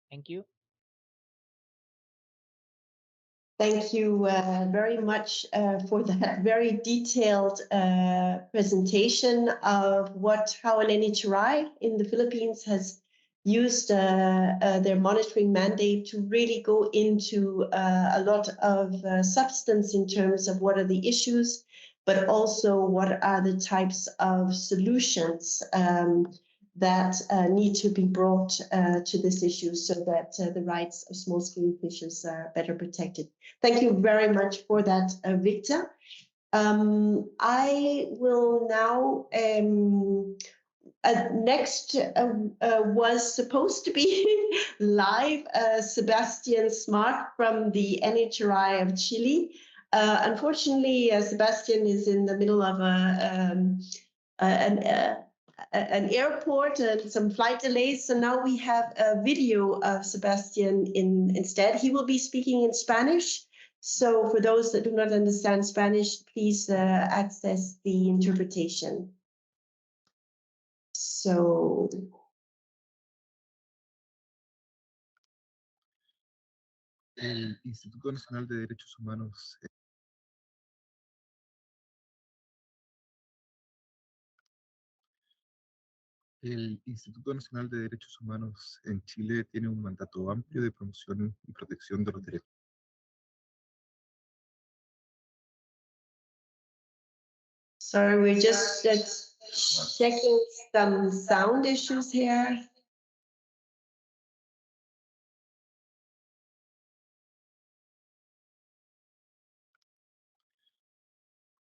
Thank you. Thank you very much for that very detailed presentation of how an NHRI in the Philippines has used their monitoring mandate to really go into a lot of substance in terms of what are the issues, but also what are the types of solutions that need to be brought to this issue so that the rights of small-scale fishers are better protected. Thank you very much for that, Victor. I will now next was supposed to be live, Sebastian Smart from the NHRI of Chile. Unfortunately, Sebastian is in the middle of an airport and some flight delays. So now we have a video of Sebastian instead. He will be speaking in Spanish. So for those that do not understand Spanish, please access the interpretation. So el Instituto Nacional de Derechos Humanos El Instituto Nacional de Derechos Humanos en Chile tiene un mandato amplio de promoción y protección de los derechos. sorry, we're just checking some sound issues here.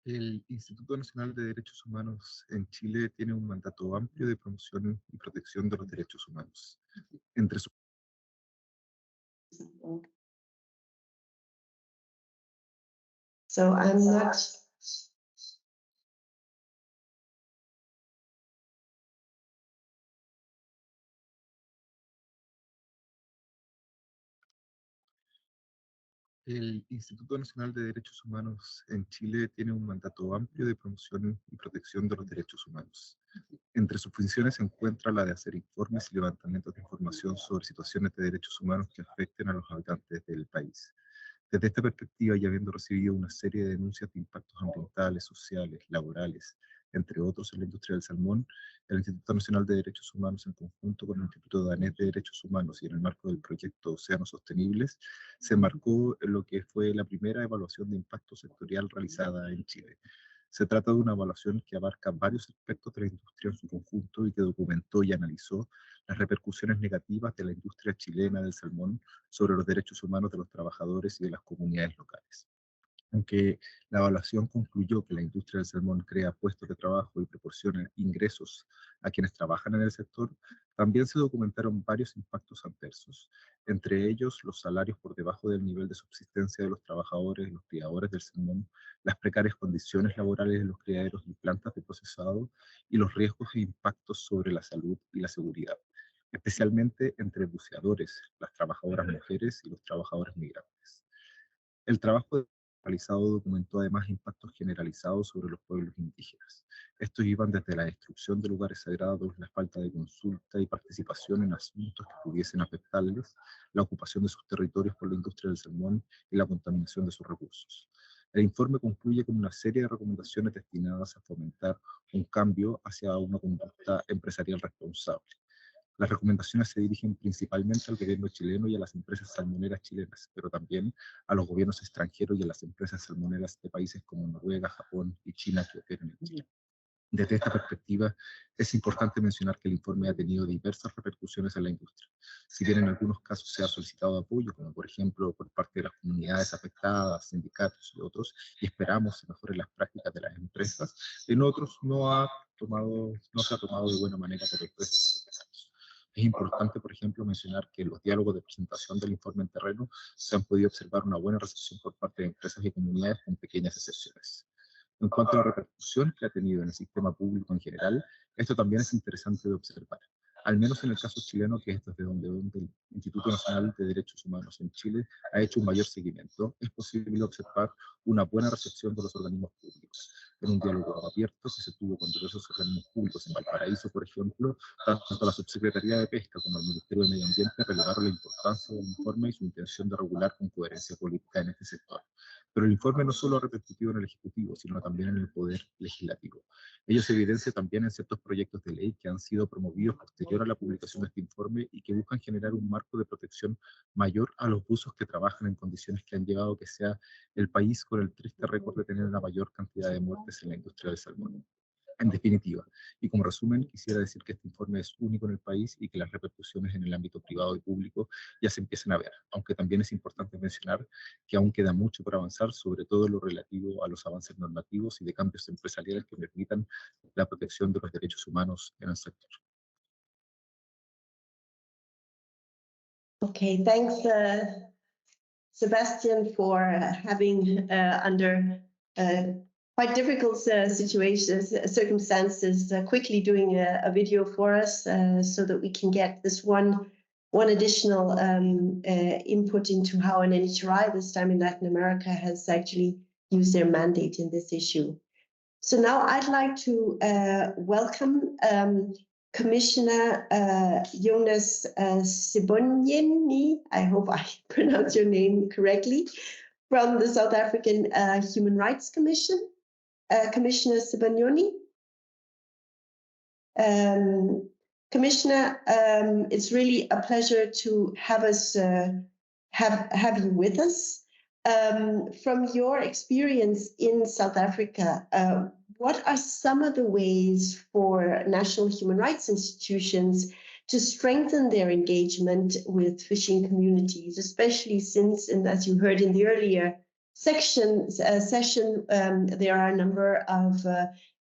El Instituto Nacional de Derechos Humanos en Chile tiene un mandato amplio de promoción y protección de los derechos humanos. Entre sus So I'm not. El Instituto Nacional de Derechos Humanos en Chile tiene un mandato amplio de promoción y protección de los derechos humanos. Entre sus funciones se encuentra la de hacer informes y levantamientos de información sobre situaciones de derechos humanos que afecten a los habitantes del país. Desde esta perspectiva, y habiendo recibido una serie de denuncias de impactos ambientales, sociales, laborales, entre otros en la industria del salmón, el Instituto Nacional de Derechos Humanos, en conjunto con el Instituto Danés de Derechos Humanos y en el marco del proyecto Océanos Sostenibles, se marcó en lo que fue la primera evaluación de impacto sectorial realizada en Chile. Se trata de una evaluación que abarca varios aspectos de la industria en su conjunto y que documentó y analizó las repercusiones negativas de la industria chilena del salmón sobre los derechos humanos de los trabajadores y de las comunidades locales. Aunque la evaluación concluyó que la industria del salmón crea puestos de trabajo y proporciona ingresos a quienes trabajan en el sector, también se documentaron varios impactos adversos, entre ellos los salarios por debajo del nivel de subsistencia de los trabajadores y los criadores del salmón, las precarias condiciones laborales de los criaderos y plantas de procesado y los riesgos e impactos sobre la salud y la seguridad, especialmente entre buceadores, las trabajadoras mujeres y los trabajadores migrantes. El trabajo realizado documentó además impactos generalizados sobre los pueblos indígenas. Estos iban desde la destrucción de lugares sagrados, la falta de consulta y participación en asuntos que pudiesen afectarles, la ocupación de sus territorios por la industria del salmón y la contaminación de sus recursos. El informe concluye con una serie de recomendaciones destinadas a fomentar un cambio hacia una conducta empresarial responsable. Las recomendaciones se dirigen principalmente al gobierno chileno y a las empresas salmoneras chilenas, pero también a los gobiernos extranjeros y a las empresas salmoneras de países como Noruega, Japón y China que operan en Chile. Desde esta perspectiva, es importante mencionar que el informe ha tenido diversas repercusiones en la industria. Si bien en algunos casos se ha solicitado apoyo, como por ejemplo por parte de las comunidades afectadas, sindicatos y otros, y esperamos se mejoren las prácticas de las empresas, en otros no se ha tomado de buena manera por el resto de los empresarios. Es importante, por ejemplo, mencionar que en los diálogos de presentación del informe en terreno se han podido observar una buena recepción por parte de empresas y comunidades con pequeñas excepciones. En cuanto a la repercusión que ha tenido en el sistema público en general, esto también es interesante de observar. Al menos en el caso chileno, que es desde donde el Instituto Nacional de Derechos Humanos en Chile ha hecho un mayor seguimiento, es posible observar una buena recepción de los organismos públicos. En un diálogo abierto que se tuvo con diversos organismos públicos en Valparaíso, por ejemplo, tanto la Subsecretaría de Pesca como el Ministerio de Medio Ambiente relevaron la importancia del informe y su intención de regular con coherencia política en este sector. Pero el informe no solo ha repercutido en el Ejecutivo, sino también en el Poder Legislativo. Ello se evidencia también en ciertos proyectos de ley que han sido promovidos posterior a la publicación de este informe y que buscan generar un marco de protección mayor a los buzos que trabajan en condiciones que han llevado a que sea el país con el triste récord de tener la mayor cantidad de muertes en la industria del salmón. En definitiva, y como resumen, quisiera decir que este informe es único en el país y que las repercusiones en el ámbito privado y público ya se empiezan a ver, aunque también es importante mencionar que aún queda mucho por avanzar, sobre todo en lo relativo a los avances normativos y de cambios empresariales que permitan la protección de los derechos humanos en el sector. Okay, thanks, Sebastian, for having under quite difficult circumstances, quickly doing a video for us so that we can get this one additional input into how an NHRI, this time in Latin America, has actually used their mandate in this issue. So now I'd like to welcome Commissioner Jonas Sibonyeni, I hope I pronounce your name correctly, from the South African Human Rights Commission. Commissioner Sibonyeni. Commissioner, it's really a pleasure to have us have you with us. From your experience in South Africa, what are some of the ways for national human rights institutions to strengthen their engagement with fishing communities, especially since, and as you heard in the earlier session, there are a number of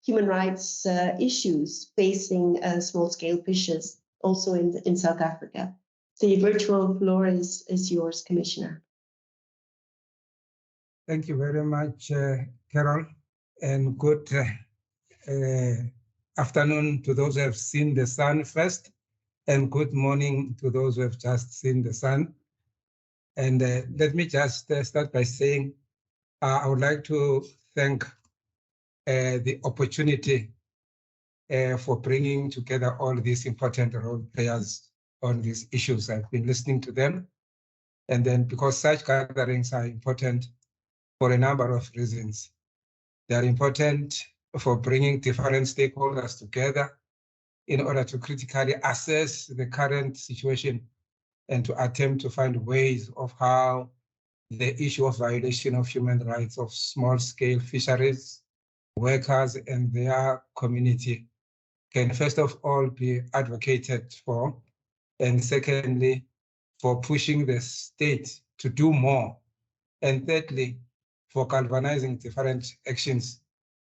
human rights issues facing small-scale fishers also in South Africa. The virtual floor is yours, Commissioner. Thank you very much, Carol, and good afternoon to those who have seen the sun first, and good morning to those who have just seen the sun. And let me just start by saying I would like to thank the opportunity for bringing together all these important role players on these issues. I've been listening to them, and then because such gatherings are important for a number of reasons. They are important for bringing different stakeholders together in order to critically assess the current situation and to attempt to find ways of how the issue of violation of human rights of small-scale fisheries workers and their community can first of all be advocated for, and secondly, for pushing the state to do more, and thirdly, for galvanizing different actions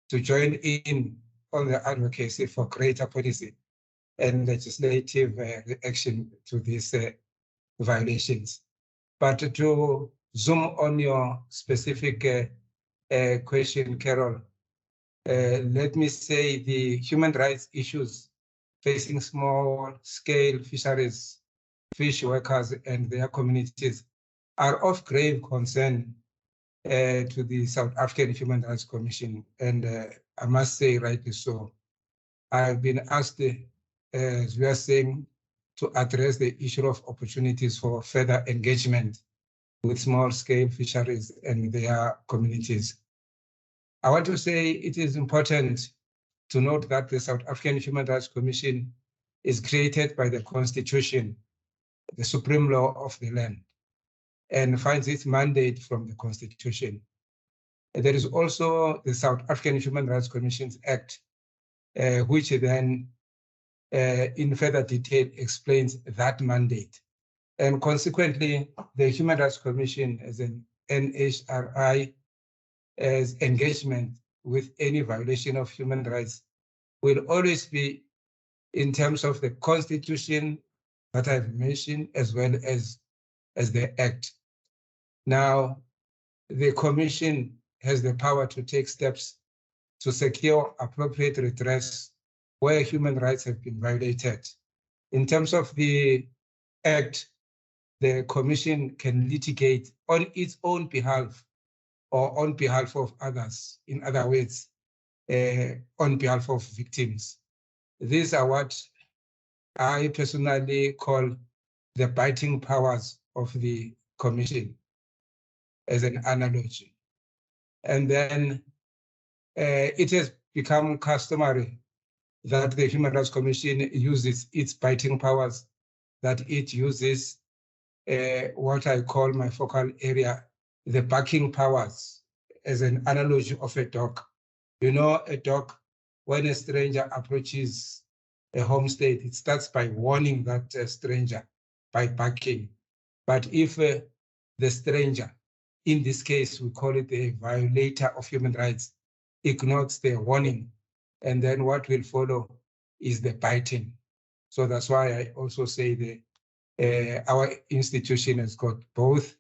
to join in on the advocacy for greater policy and legislative reaction to these violations. But to zoom on your specific question, Carol, let me say the human rights issues facing small-scale fisheries, fish workers and their communities are of grave concern to the South African Human Rights Commission, and I must say rightly so. I've been asked, as we are saying, to address the issue of opportunities for further engagement with small-scale fisheries and their communities. I want to say it is important to note that the South African Human Rights Commission is created by the Constitution, the supreme law of the land, and finds its mandate from the Constitution. And there is also the South African Human Rights Commissions Act, which then in further detail explains that mandate. And consequently, the Human Rights Commission as an NHRI as engagement with any violation of human rights will always be in terms of the Constitution that I've mentioned, as well as the Act. Now, the Commission has the power to take steps to secure appropriate redress where human rights have been violated. In terms of the Act, the Commission can litigate on its own behalf or on behalf of others, in other words, on behalf of victims. These are what I personally call the biting powers of the Commission as an analogy. And then it has become customary that the Human Rights Commission uses its biting powers, that it uses what I call my focal area, the barking powers, as an analogy of a dog. You know, a dog, when a stranger approaches a homestead, it starts by warning that stranger by barking. But if the stranger, in this case, we call it a violator of human rights, ignores the warning, and then what will follow is the biting. So that's why I also say our institution has got both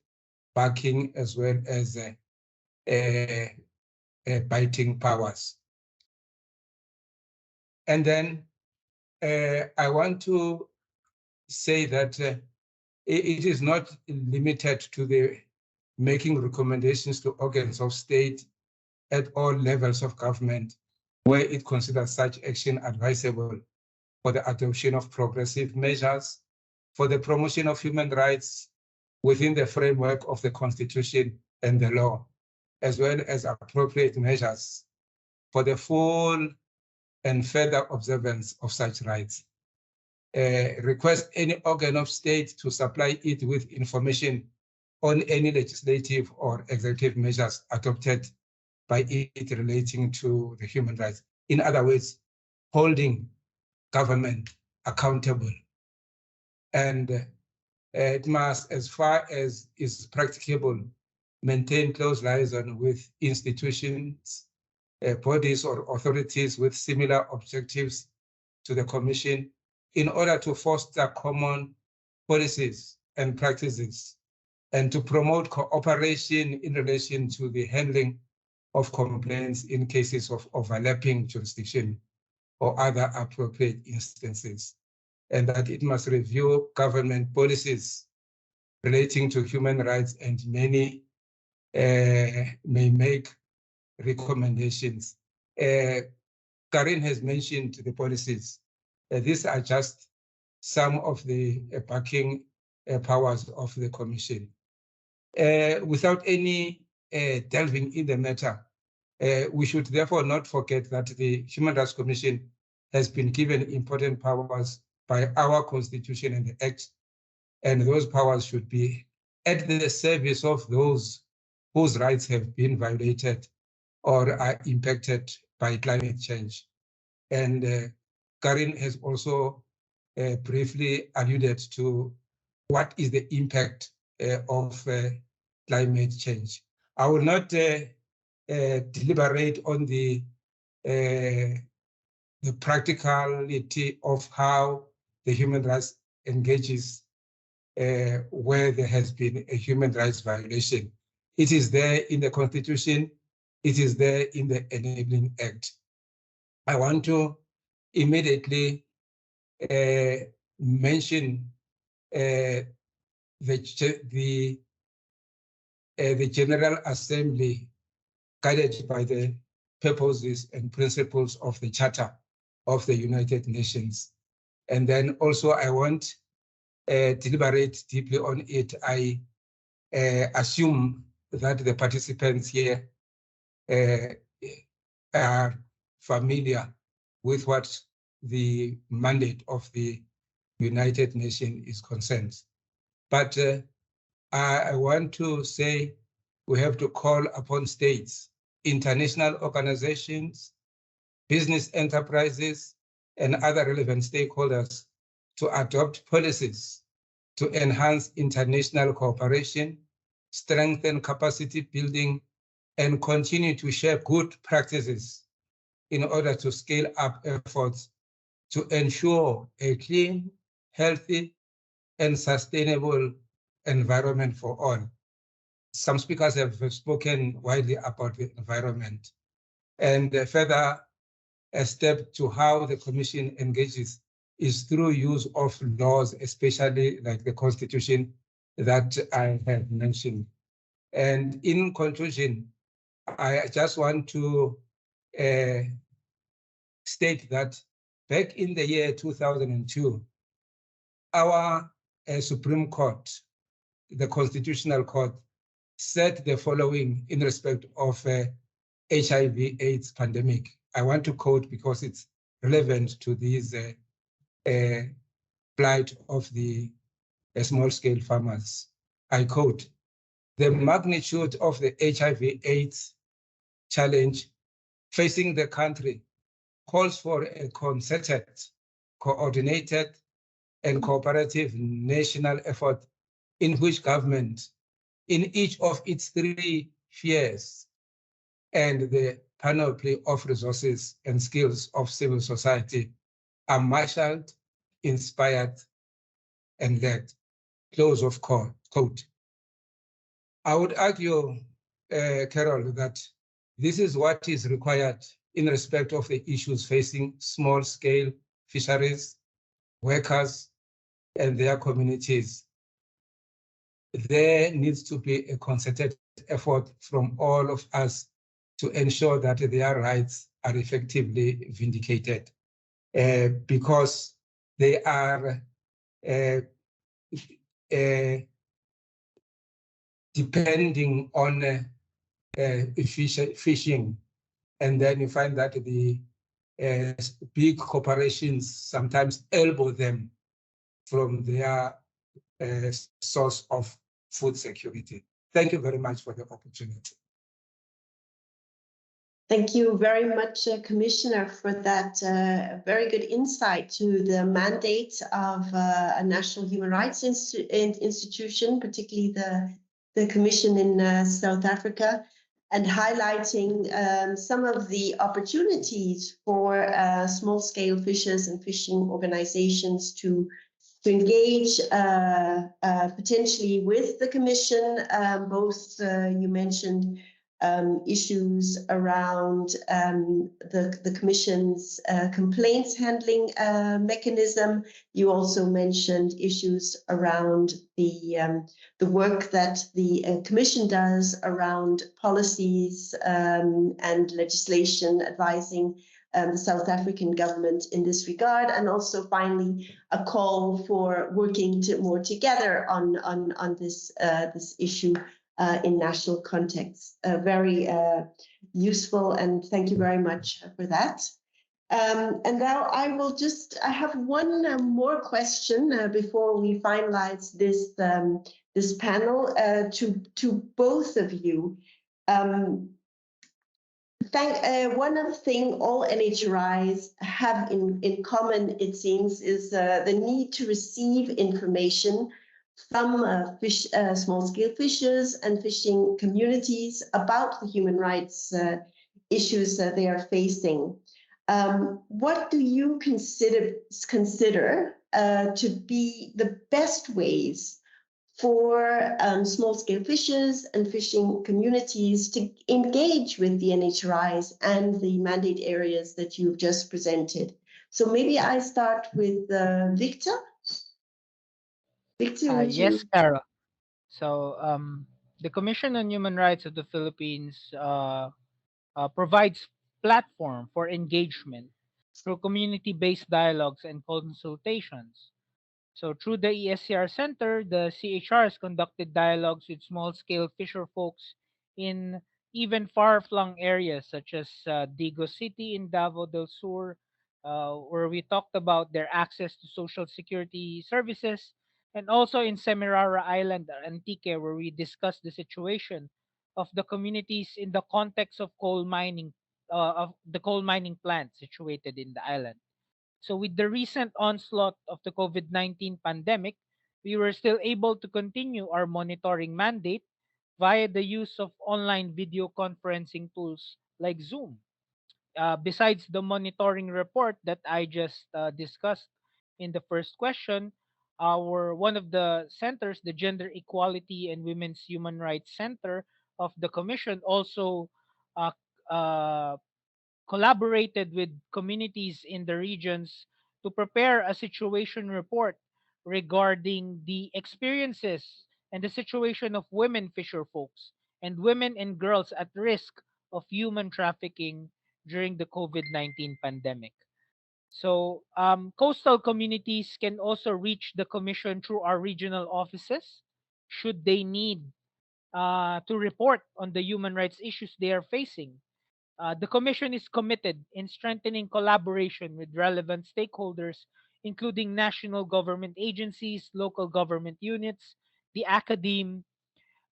barking as well as biting powers. And then I want to say that it is not limited to the making recommendations to organs of state at all levels of government, where it considers such action advisable for the adoption of progressive measures for the promotion of human rights within the framework of the Constitution and the law, as well as appropriate measures for the full and further observance of such rights. Request any organ of state to supply it with information on any legislative or executive measures adopted by it relating to the human rights. In other words, holding government accountable. And it must, as far as is practicable, maintain close liaison with institutions, bodies or authorities with similar objectives to the Commission in order to foster common policies and practices and to promote cooperation in relation to the handling of complaints in cases of overlapping jurisdiction or other appropriate instances, and that it must review government policies relating to human rights, and many may make recommendations. Karin has mentioned the policies. These are just some of the backing powers of the Commission. Without any delving in the matter, we should therefore not forget that the Human Rights Commission has been given important powers by our Constitution and the Act, and those powers should be at the service of those whose rights have been violated or are impacted by climate change. And Karin has also briefly alluded to what is the impact of climate change. I will not deliberate on the practicality of how the human rights engages where there has been a human rights violation. It is there in the Constitution. It is there in the Enabling Act. I want to immediately mention the General Assembly, guided by the purposes and principles of the Charter of the United Nations. And then also I want to deliberate deeply on it. I assume that the participants here are familiar with what the mandate of the United Nations is concerned. But I want to say we have to call upon states, international organizations, business enterprises, and other relevant stakeholders to adopt policies to enhance international cooperation, strengthen capacity building, and continue to share good practices in order to scale up efforts to ensure a clean, healthy, and sustainable environment for all. Some speakers have spoken widely about the environment. And further, a step to how the Commission engages is through use of laws, especially like the Constitution that I have mentioned. And in conclusion, I just want to state that back in the year 2002, our Supreme Court, the Constitutional Court, said the following in respect of HIV/AIDS pandemic. I want to quote because it's relevant to these plight of the small-scale farmers. I quote, "The magnitude of the HIV/AIDS challenge facing the country calls for a concerted, coordinated, and cooperative national effort in which government, in each of its 3 spheres, and the panoply of resources and skills of civil society are marshaled, inspired, and led." Close of quote. I would argue, Carol, that this is what is required in respect of the issues facing small-scale fisheries, workers, and their communities. There needs to be a concerted effort from all of us to ensure that their rights are effectively vindicated, because they are depending on fishing. And then you find that the big corporations sometimes elbow them from their source of food security. Thank you very much for the opportunity. Thank you very much, Commissioner, for that very good insight to the mandate of a national human rights institution, particularly the Commission in South Africa, and highlighting some of the opportunities for small-scale fishers and fishing organizations to engage potentially with the Commission. Both you mentioned issues around the Commission's complaints handling mechanism. You also mentioned issues around the work that the Commission does around policies and legislation advising the South African government in this regard, and also finally a call for working more together on this issue in national context. Very useful, and thank you very much for that. And now I have one more question before we finalize this panel to both of you. One thing all NHRIs have in common, it seems, is the need to receive information from small-scale fishers and fishing communities about the human rights issues that they are facing. What do you consider to be the best ways for small-scale fishers and fishing communities to engage with the NHRIs and the mandate areas that you've just presented? So maybe I start with Victor. Victor, Yes, Carol. So the Commission on Human Rights of the Philippines provides platform for engagement through community-based dialogues and consultations. So through the ESCR Center, the CHRs conducted dialogues with small-scale fisher folks in even far-flung areas such as Digo City in Davao del Sur, where we talked about their access to social security services, and also in Semirara Island, Antique, where we discussed the situation of the communities in the context of coal mining plant situated in the island. So, with the recent onslaught of the COVID-19 pandemic, we were still able to continue our monitoring mandate via the use of online video conferencing tools like Zoom. Besides the monitoring report that I just discussed in the first question, our one of the centers, the Gender Equality and Women's Human Rights Center of the Commission, also uh, uh, collaborated with communities in the regions to prepare a situation report regarding the experiences and the situation of women fisher folks and women and girls at risk of human trafficking during the COVID-19 pandemic. So, coastal communities can also reach the Commission through our regional offices should they need to report on the human rights issues they are facing. The Commission is committed in strengthening collaboration with relevant stakeholders, including national government agencies, local government units, the academe,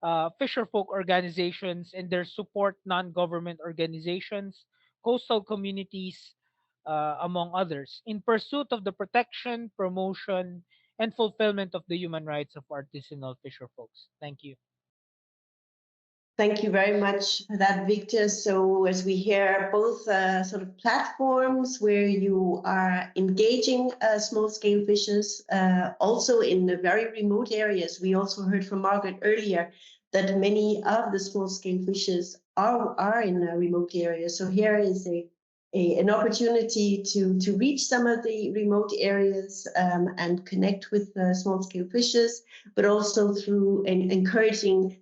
fisherfolk organizations and their support non-government organizations, coastal communities, among others, in pursuit of the protection, promotion, and fulfillment of the human rights of artisanal fisherfolks. Thank you. Thank you very much for that, Victor. So as we hear both sort of platforms where you are engaging small-scale fishers, also in the very remote areas. We also heard from Margaret earlier that many of the small-scale fishers are in remote areas. So here is an opportunity to reach some of the remote areas and connect with small-scale fishers, but also through encouraging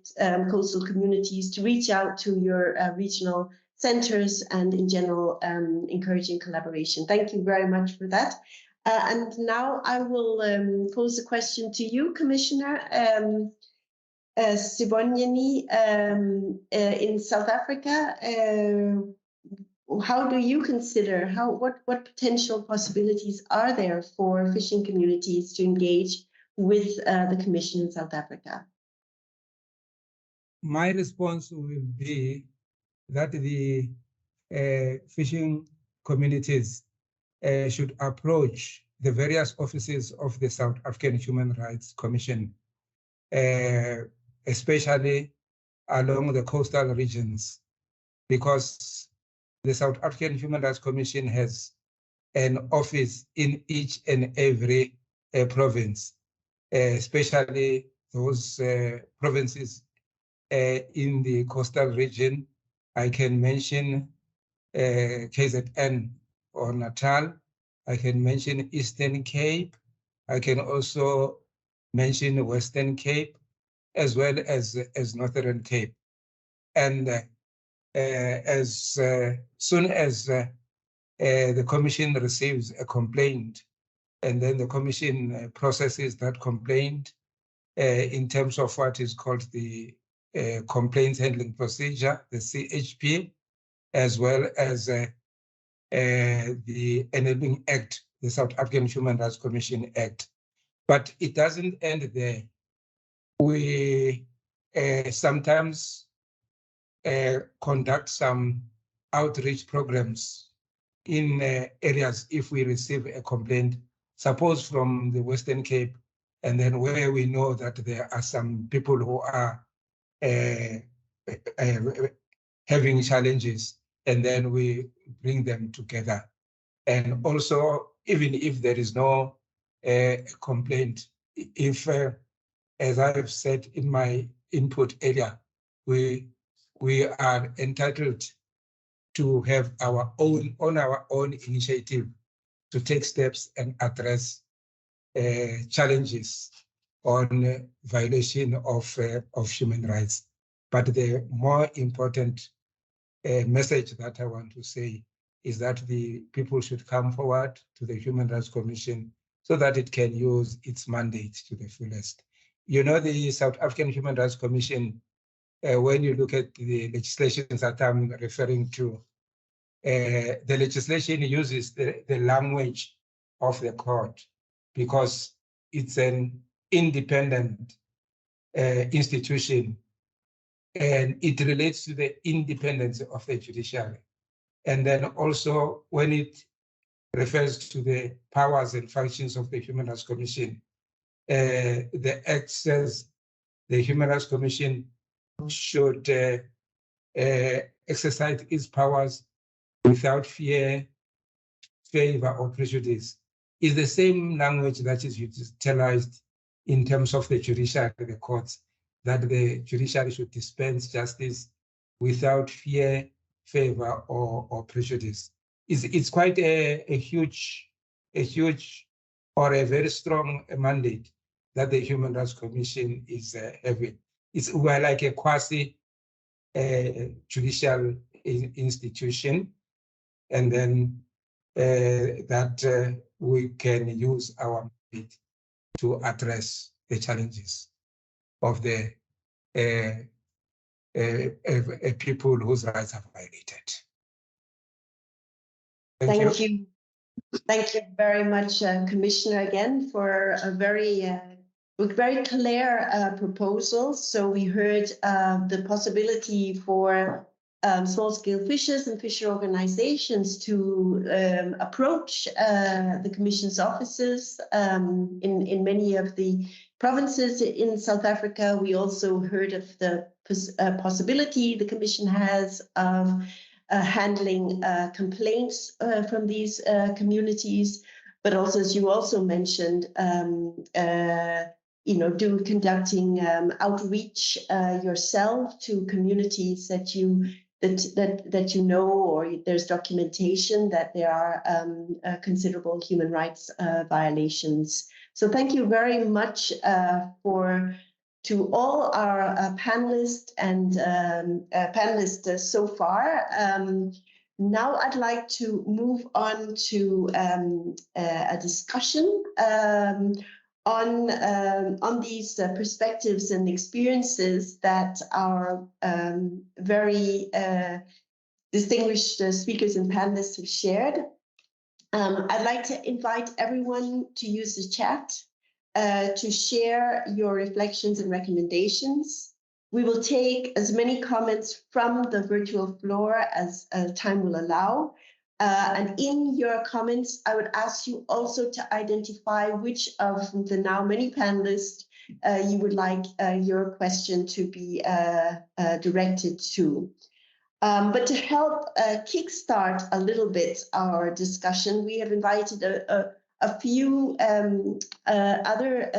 coastal communities to reach out to your regional centers and in general encouraging collaboration. Thank you very much for that. And now I will pose a question to you, Commissioner. Sibonyani, in South Africa, how do you consider, what potential possibilities are there for fishing communities to engage with the Commission in South Africa? My response will be that the fishing communities should approach the various offices of the South African Human Rights Commission, especially along the coastal regions, because the South African Human Rights Commission has an office in each and every province, especially those provinces in the coastal region. I can mention KZN or Natal. I can mention Eastern Cape. I can also mention Western Cape, as well as Northern Cape. And as soon as the Commission receives a complaint, and then the Commission processes that complaint in terms of what is called the Complaints Handling Procedure, the CHP, as well as the Enabling Act, the South African Human Rights Commission Act. But it doesn't end there. We sometimes conduct some outreach programs in areas if we receive a complaint, suppose from the Western Cape, and then where we know that there are some people who are having challenges, and then we bring them together. And also, even if there is no complaint, if, as I have said in my input earlier, we are entitled to have our own initiative to take steps and address challenges on violation of human rights. But the more important message that I want to say is that the people should come forward to the Human Rights Commission so that it can use its mandate to the fullest. You know, the South African Human Rights Commission, when you look at the legislation that I'm referring to, the legislation uses the language of the court because it's an independent institution, and it relates to the independence of the judiciary. And then also when it refers to the powers and functions of the Human Rights Commission, the Act says the Human Rights Commission should exercise its powers without fear, favor, or prejudice. Is the same language that is utilized in terms of the judiciary, the courts, that the judiciary should dispense justice without fear, favor, or prejudice. It's quite a huge or a very strong mandate that the Human Rights Commission is having. We're like a quasi judicial institution, and then that we can use our mandate to address the challenges of the people whose rights are violated. Thank you. Thank you very much, Commissioner, again, for a very clear proposal. So we heard the possibility for small-scale fishers and fisher organizations to approach the Commission's offices in many of the provinces in South Africa. We also heard of the possibility the Commission has of handling complaints from these communities, but also, as you also mentioned, conducting outreach yourself to communities that you know, or there's documentation that there are considerable human rights violations. So thank you very much to all our panelists and panelists so far. Now I'd like to move on to a discussion on these perspectives and experiences that our very distinguished speakers and panelists have shared. I'd like to invite everyone to use the chat to share your reflections and recommendations. We will take as many comments from the virtual floor as time will allow. And in your comments, I would ask you also to identify which of the now many panelists you would like your question to be directed to. But to help kickstart a little bit our discussion, we have invited a few other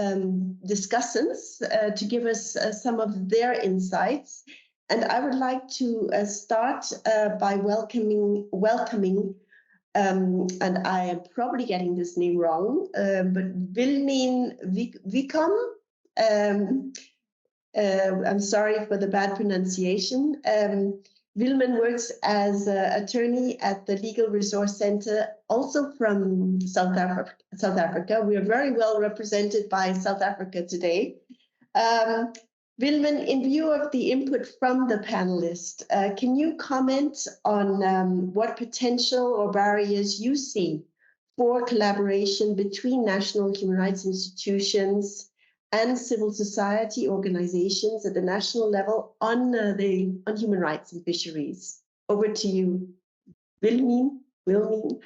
discussants to give us some of their insights. And I would like to start by welcoming, and I am probably getting this name wrong, but Wilmeen Vikom. I'm sorry for the bad pronunciation. Wilman works as an attorney at the Legal Resource Center, also from South Africa. We are very well represented by South Africa today. Wilman, in view of the input from the panelists, can you comment on what potential or barriers you see for collaboration between national human rights institutions and civil society organizations at the national level on human rights and fisheries? Over to you, Wilmeen. Wilmeen,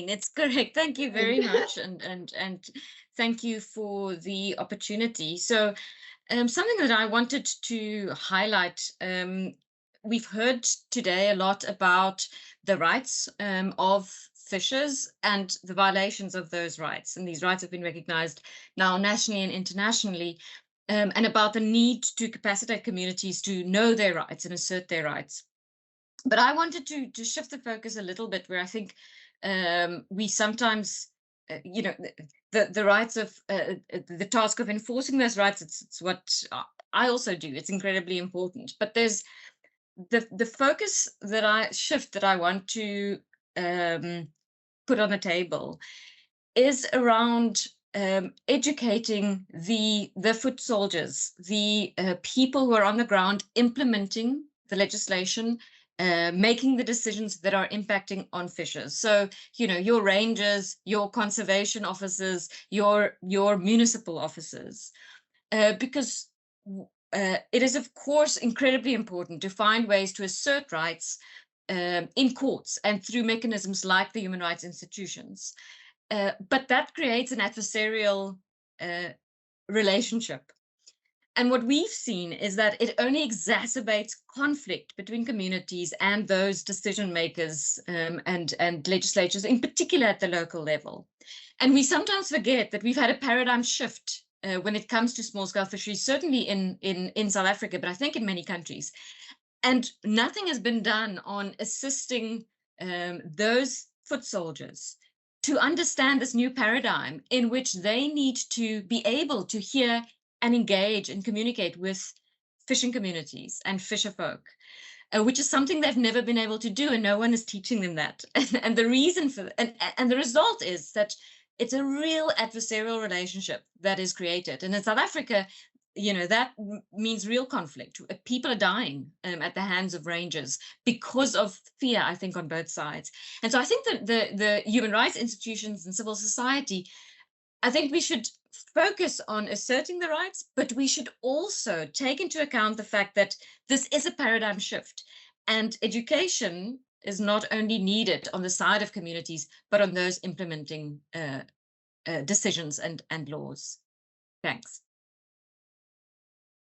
it's correct. Thank you very much, and thank you for the opportunity. So, something that I wanted to highlight. We've heard today a lot about the rights of fishers and the violations of those rights, and these rights have been recognized now nationally and internationally, and about the need to capacitate communities to know their rights and assert their rights. But I wanted to shift the focus a little bit, where I think we sometimes, the rights of the task of enforcing those rights. It's what I also do. It's incredibly important. But there's the focus that I want to put on the table is around educating the foot soldiers, the people who are on the ground implementing the legislation, making the decisions that are impacting on fishers. So, your rangers, your conservation officers, your municipal officers, because it is, of course, incredibly important to find ways to assert rights in courts and through mechanisms like the human rights institutions. But that creates an adversarial relationship. And what we've seen is that it only exacerbates conflict between communities and those decision makers and legislatures, in particular at the local level. And we sometimes forget that we've had a paradigm shift when it comes to small-scale fisheries, certainly in South Africa, but I think in many countries. And nothing has been done on assisting those foot soldiers to understand this new paradigm in which they need to be able to hear and engage and communicate with fishing communities and fisherfolk, which is something they've never been able to do, and no one is teaching them that. And the reason for and the result is that it's a real adversarial relationship that is created. And in South Africa, that means real conflict. People are dying at the hands of rangers because of fear, I think, on both sides. And so I think that the human rights institutions and civil society, I think we should focus on asserting the rights, but we should also take into account the fact that this is a paradigm shift, and education is not only needed on the side of communities, but on those implementing decisions and laws. Thanks.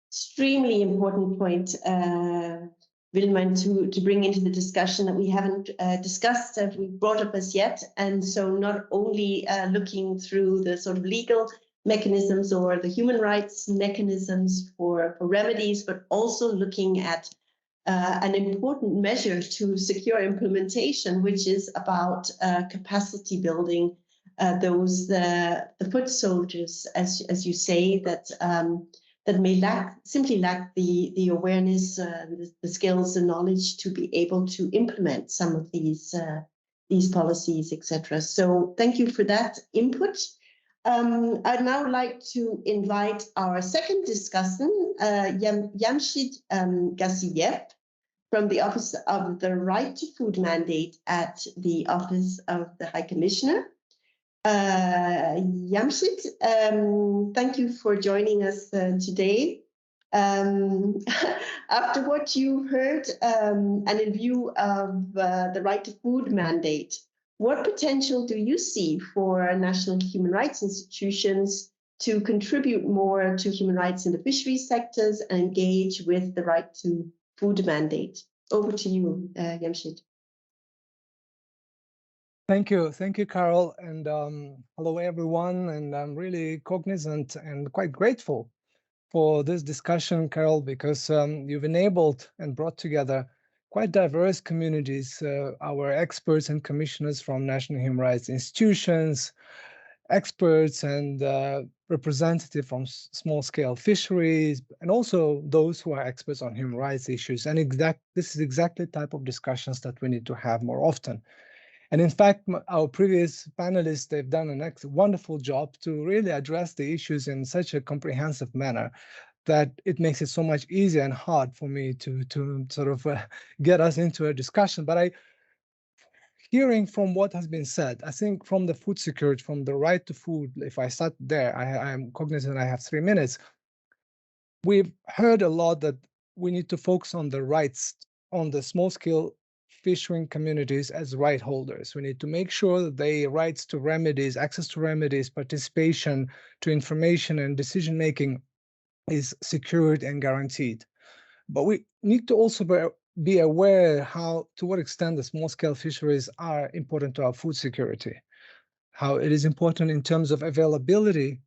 Extremely important point, Wilman, to bring into the discussion that we haven't discussed, that we brought up as yet. And so not only looking through the sort of legal mechanisms or the human rights mechanisms for remedies, but also looking at an important measure to secure implementation, which is about capacity building. The foot soldiers, as you say, that may simply lack the awareness, the skills and knowledge to be able to implement some of these policies, etc. So thank you for that input. I'd now like to invite our second discussant, Jamshid Gassiev, from the Office of the Right to Food Mandate at the Office of the High Commissioner. Jamshid, thank you for joining us today. After what you heard and in view of the right to food mandate, what potential do you see for national human rights institutions to contribute more to human rights in the fisheries sectors and engage with the right to food mandate? Over to you, Jamshid. Thank you, Carol, and hello everyone. And I'm really cognizant and quite grateful for this discussion, Carol, because you've enabled and brought together quite diverse communities, our experts and commissioners from national human rights institutions, experts and representatives from small-scale fisheries, and also those who are experts on human rights issues. And this is exactly the type of discussions that we need to have more often. And in fact, our previous panelists, they've done a wonderful job to really address the issues in such a comprehensive manner that it makes it so much easier and hard for me to sort of get us into a discussion. But hearing from what has been said, I think from the food security, from the right to food, if I start there, I'm cognizant I have 3 minutes. We've heard a lot that we need to focus on the rights on the small-scale fishing communities as right holders. We need to make sure that their rights to remedies, access to remedies, participation to information and decision-making is secured and guaranteed. But we need to also be aware to what extent the small-scale fisheries are important to our food security, how it is important in terms of availability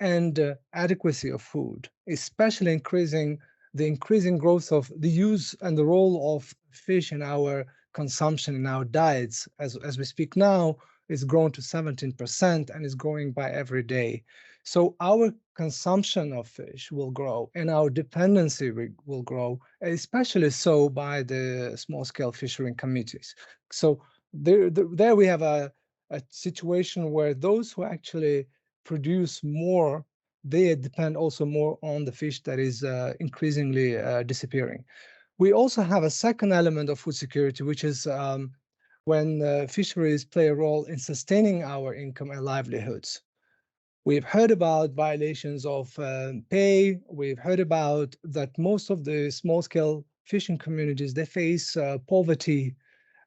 and adequacy of food, especially the increasing growth of the use and the role of fish in our consumption, in our diets. As we speak now, it's grown to 17% and is growing by every day. So our consumption of fish will grow and our dependency will grow, especially so by the small-scale fishery communities. So there we have a situation where those who actually produce more, they depend also more on the fish that is increasingly disappearing. We also have a second element of food security, which is when fisheries play a role in sustaining our income and livelihoods. We've heard about violations of pay. We've heard about that most of the small-scale fishing communities, they face poverty,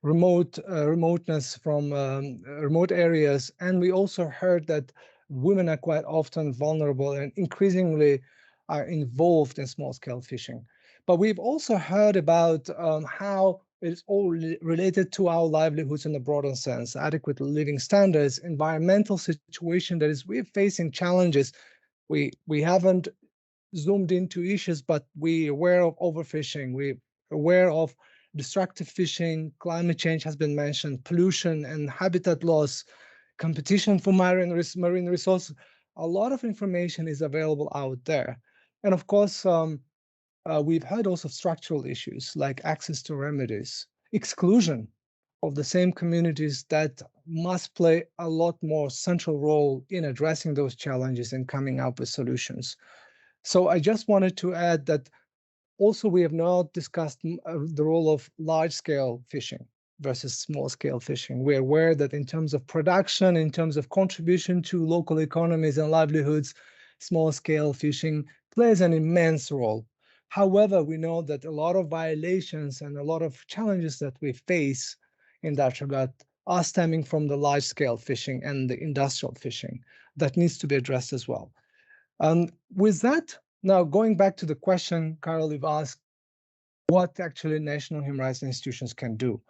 remoteness from remote areas. And we also heard that women are quite often vulnerable and increasingly are involved in small-scale fishing. But we've also heard about how it's all related to our livelihoods in a broader sense, adequate living standards, environmental situation that is we're facing challenges. We haven't zoomed into issues, but we're aware of overfishing. We're aware of destructive fishing, climate change has been mentioned, pollution and habitat loss, competition for marine resources. A lot of information is available out there. And of course, we've heard also of structural issues like access to remedies, exclusion of the same communities that must play a lot more central role in addressing those challenges and coming up with solutions. So I just wanted to add that also we have not discussed the role of large-scale fishing versus small-scale fishing. We're aware that in terms of production, in terms of contribution to local economies and livelihoods, small-scale fishing plays an immense role. However, we know that a lot of violations and a lot of challenges that we face in that regard are stemming from the large-scale fishing and the industrial fishing that needs to be addressed as well. With that, now going back to the question, Carol, you've asked what actually national human rights institutions can do.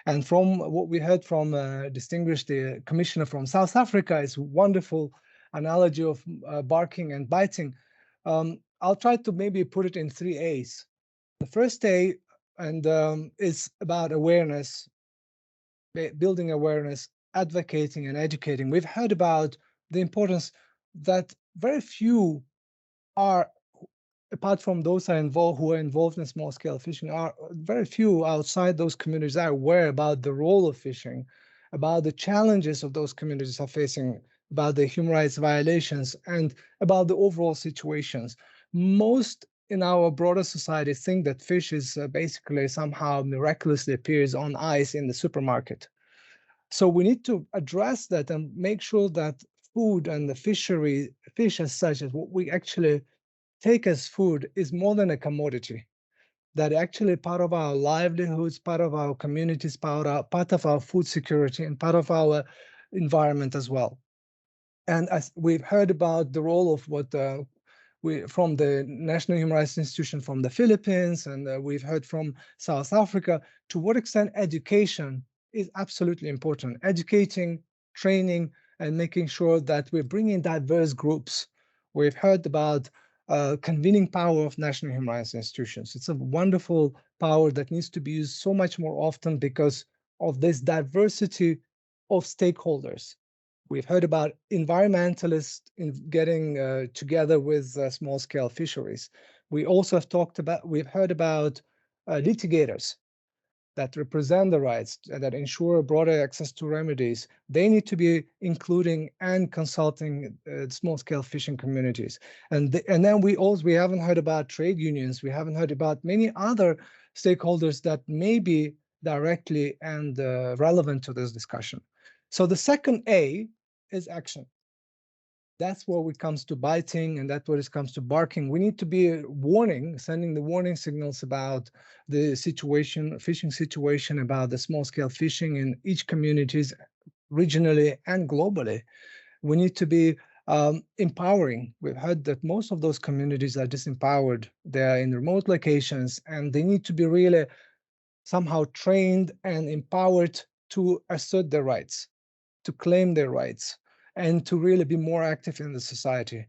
And from what we heard from distinguished commissioner from South Africa, is wonderful analogy of barking and biting. I'll try to maybe put it in 3 A's. The first A is about awareness, building awareness, advocating and educating. We've heard about the importance that very few are, apart from those who are involved in small-scale fishing, are very few outside those communities are aware about the role of fishing, about the challenges of those communities are facing, about the human rights violations, and about the overall situations. Most in our broader society think that fish is basically somehow miraculously appears on ice in the supermarket. So we need to address that and make sure that food and the fishery, fish as such, as what we actually take as food is more than a commodity, that actually part of our livelihoods, part of our communities, part of our food security, and part of our environment as well. And as we've heard about the role of what from the National Human Rights Institution from the Philippines, and we've heard from South Africa, to what extent education is absolutely important. Educating, training, and making sure that we're bringing diverse groups. We've heard about convening power of national human rights institutions. It's a wonderful power that needs to be used so much more often because of this diversity of stakeholders. We've heard about environmentalists in getting together with small-scale fisheries. We also have we've heard about litigators that represent the rights, that ensure broader access to remedies. They need to be including and consulting small-scale fishing communities. And then we haven't heard about trade unions. We haven't heard about many other stakeholders that may be directly and relevant to this discussion. So the second A is action. That's where it comes to biting, and that's where it comes to barking. We need to be sending the warning signals about the situation, fishing situation, about the small-scale fishing in each communities, regionally and globally. We need to be empowering. We've heard that most of those communities are disempowered. They're in remote locations, and they need to be really somehow trained and empowered to assert their rights, to claim their rights, and to really be more active in the society.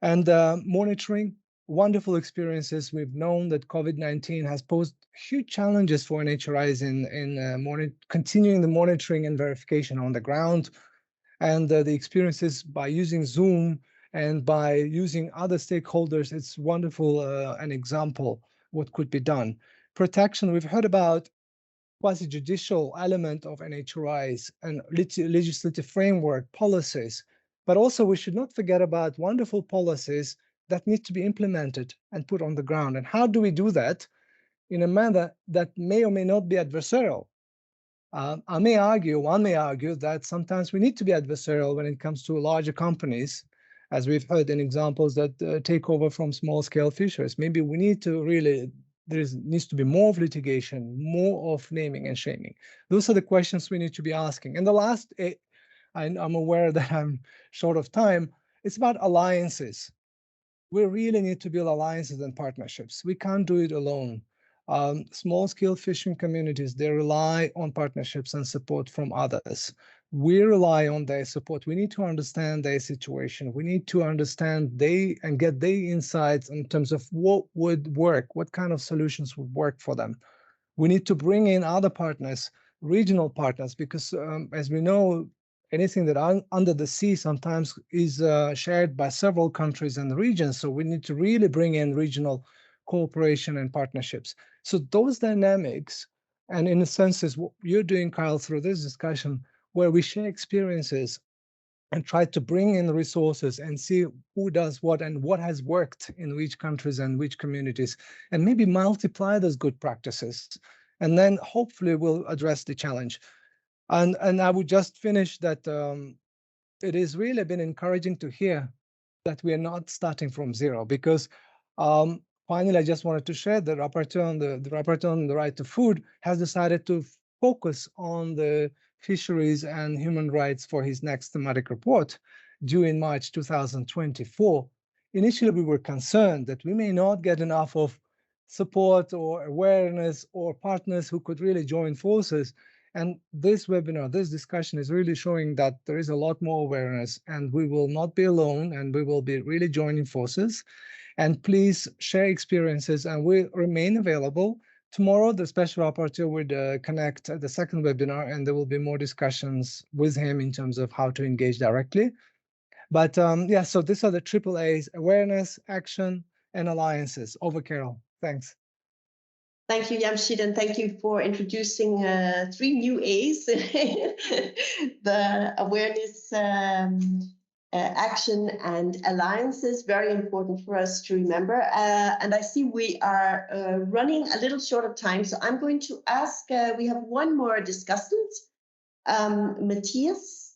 And monitoring, wonderful experiences. We've known that COVID-19 has posed huge challenges for NHRIs in continuing the monitoring and verification on the ground. And the experiences by using Zoom and by using other stakeholders, it's wonderful, an example what could be done. Protection, we've heard about quasi-judicial element of NHRIs and legislative framework policies. But also we should not forget about wonderful policies that need to be implemented and put on the ground. And how do we do that in a manner that may or may not be adversarial? One may argue that sometimes we need to be adversarial when it comes to larger companies, as we've heard in examples that take over from small-scale fishers. Maybe we need to really needs to be more of litigation, more of naming and shaming. Those are the questions we need to be asking. And the last, I'm aware that I'm short of time, it's about alliances. We really need to build alliances and partnerships. We can't do it alone. Small-scale fishing communities, they rely on partnerships and support from others. We rely on their support. We need to understand their situation. We need to understand and get their insights in terms of what would work, what kind of solutions would work for them. We need to bring in other partners, regional partners, because as we know, anything that under the sea sometimes is shared by several countries and regions. So we need to really bring in regional cooperation and partnerships. So those dynamics, and in a sense is what you're doing, Kyle, through this discussion, where we share experiences and try to bring in resources and see who does what and what has worked in which countries and which communities, and maybe multiply those good practices. And then hopefully we'll address the challenge. And I would just finish that it has really been encouraging to hear that we are not starting from zero, because finally, I just wanted to share the rapporteur on the right to food has decided to focus on the fisheries and human rights for his next thematic report due in March 2024. Initially, we were concerned that we may not get enough of support or awareness or partners who could really join forces. And this webinar, this discussion is really showing that there is a lot more awareness, and we will not be alone, and we will be really joining forces. And please share experiences, and we remain available. Tomorrow, the special rapporteur would connect at the second webinar, and there will be more discussions with him in terms of how to engage directly. But yeah, so these are the triple A's: awareness, action, and alliances. Over, Carol. Thanks. Thank you, Jamshid, and thank you for introducing 3 new A's. The awareness, action, and alliances, very important for us to remember. And I see we are running a little short of time, so I'm going to ask, we have one more discussant, Matthias.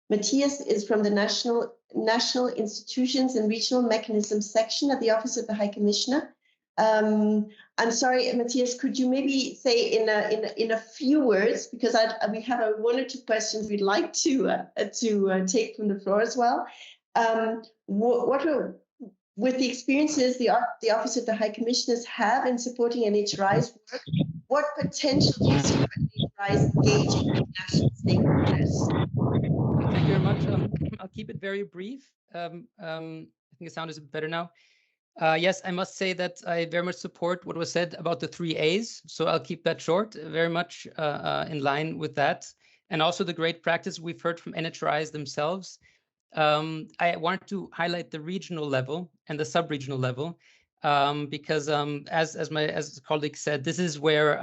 Matthias is from the National Institutions and Regional Mechanisms section at the Office of the High Commissioner. I'm sorry, Matthias, could you maybe say in a few words, because we have 1 or 2 questions we'd like to take from the floor as well. What are, with the experiences the Office of the High Commissioners have in supporting NHRI's work, what potential do you see for NHRIs engaging with national stakeholders? Thank you very much. I'll keep it very brief. I think the sound is better now. Yes, I must say that I very much support what was said about the 3 A's. So I'll keep that short, very much in line with that. And also the great practice we've heard from NHRIs themselves. I want to highlight the regional level and the sub-regional level, because as the colleague said, this is where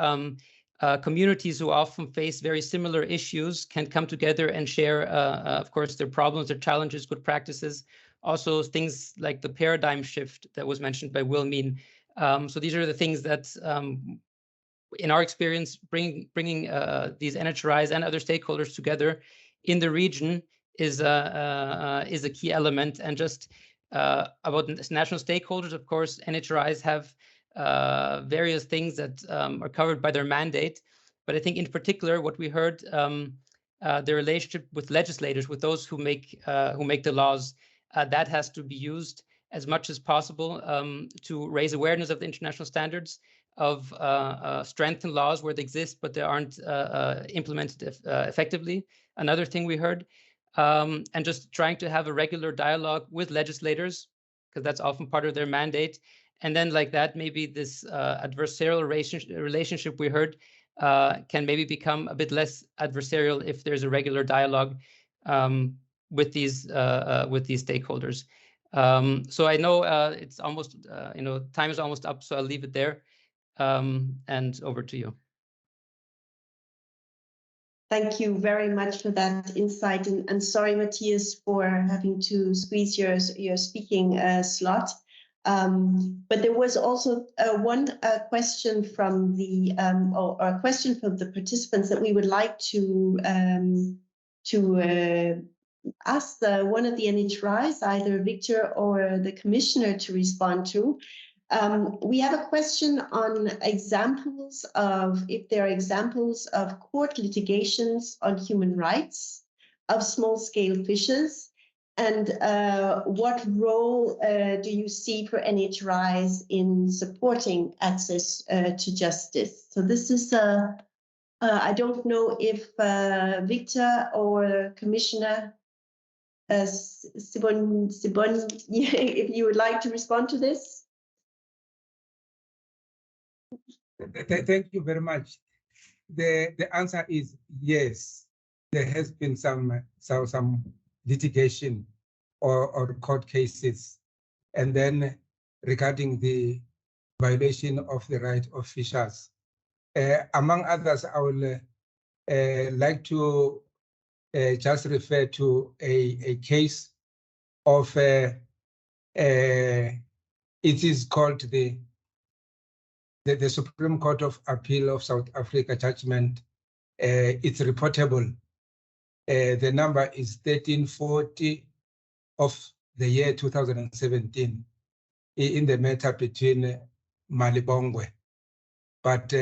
communities who often face very similar issues can come together and share, of course, their problems, their challenges, good practices. Also, things like the paradigm shift that was mentioned by Wilmeen. So these are the things that, in our experience, bringing these NHRIs and other stakeholders together in the region is a key element. And just about national stakeholders, of course, NHRIs have various things that are covered by their mandate. But I think in particular, what we heard, the relationship with legislators, with those who make the laws, that has to be used as much as possible to raise awareness of the international standards, of strengthen laws where they exist, but they aren't implemented effectively. Another thing we heard, and just trying to have a regular dialogue with legislators, because that's often part of their mandate. And then like that, maybe this adversarial relationship we heard can maybe become a bit less adversarial if there's a regular dialogue with these stakeholders. So I know it's almost, time is almost up, so I'll leave it there. And over to you. Thank you very much for that insight, and sorry, Matthias, for having to squeeze your speaking slot. But there was also one question from the or a question from the participants that we would like to ask one of the NHRIs, either Victor or the Commissioner, to respond to. We have a question on examples of, if there are examples of court litigations on human rights of small-scale fishes, and what role do you see for NHRIs in supporting access to justice? So this is, I don't know if Victor or Commissioner Sibon, if you would like to respond to this. Thank you very much. The answer is yes. There has been some litigation or court cases, and then regarding the violation of the right of fishers. Among others, I would like to just refer to a case of, it is called the Supreme Court of Appeal of South Africa judgment. It's reportable. The number is 1340 of the year 2017 in the matter between Malibongwe. But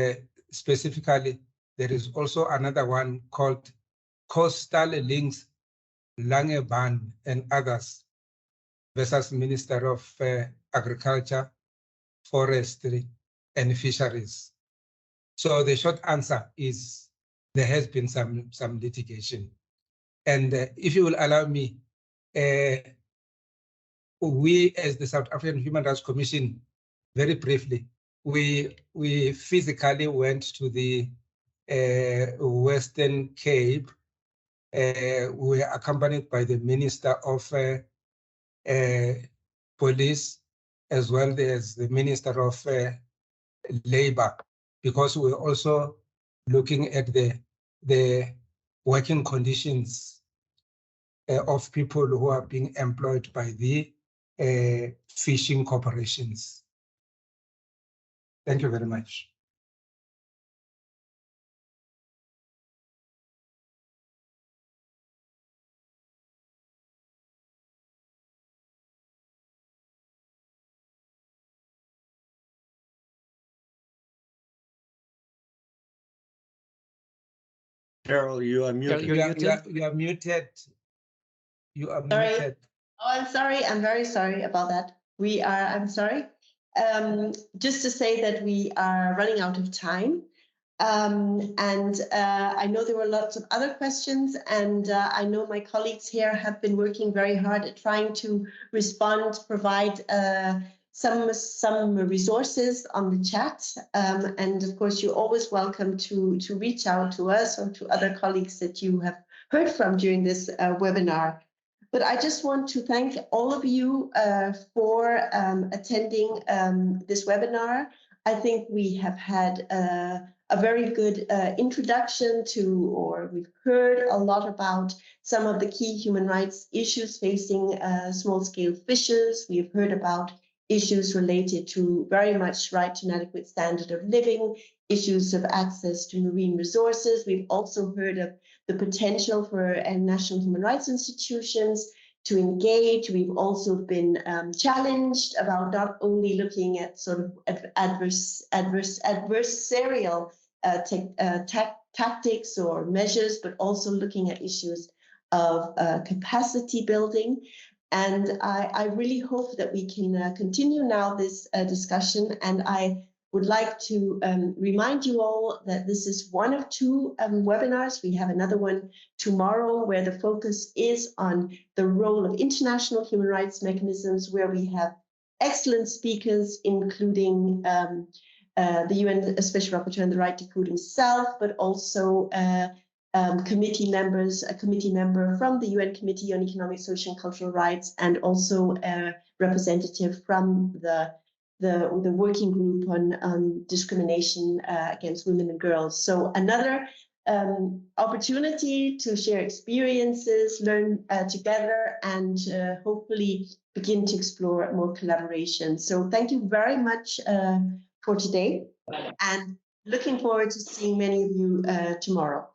specifically, there is also another one called Coastal Links, Langeban and others versus Minister of Agriculture, Forestry and Fisheries. So the short answer is there has been some litigation. And if you will allow me, we as the South African Human Rights Commission, very briefly, we physically went to the Western Cape. We were accompanied by the Minister of Police, as well as the Minister of Labor, because we're also looking at the working conditions of people who are being employed by the fishing corporations. Thank you very much. Carol, you are muted. You are muted. You are Sorry. muted. Oh, I'm sorry. I'm very sorry about that. I'm sorry. Just to say that we are running out of time. I know there were lots of other questions, and I know my colleagues here have been working very hard at trying to respond, provide some resources on the chat. And of course, you're always welcome to reach out to us or to other colleagues that you have heard from during this webinar. But I just want to thank all of you for attending this webinar. I think we have had a very good introduction to, or we've heard a lot about some of the key human rights issues facing small-scale fishers. We've heard about issues related to very much right to an adequate standard of living, issues of access to marine resources. We've also heard of the potential for national human rights institutions to engage. We've also been challenged about not only looking at sort of adversarial tactics or measures, but also looking at issues of capacity building. And I really hope that we can continue now this discussion. And I would like to remind you all that this is one of two webinars. We have another one tomorrow where the focus is on the role of international human rights mechanisms, where we have excellent speakers, including the UN Special Rapporteur on the Right to Food himself, but also committee members, a committee member from the UN Committee on Economic, Social and Cultural Rights, and also a representative from the working group on discrimination against women and girls. So another opportunity to share experiences, learn together, and hopefully begin to explore more collaboration. So thank you very much for today, and looking forward to seeing many of you tomorrow.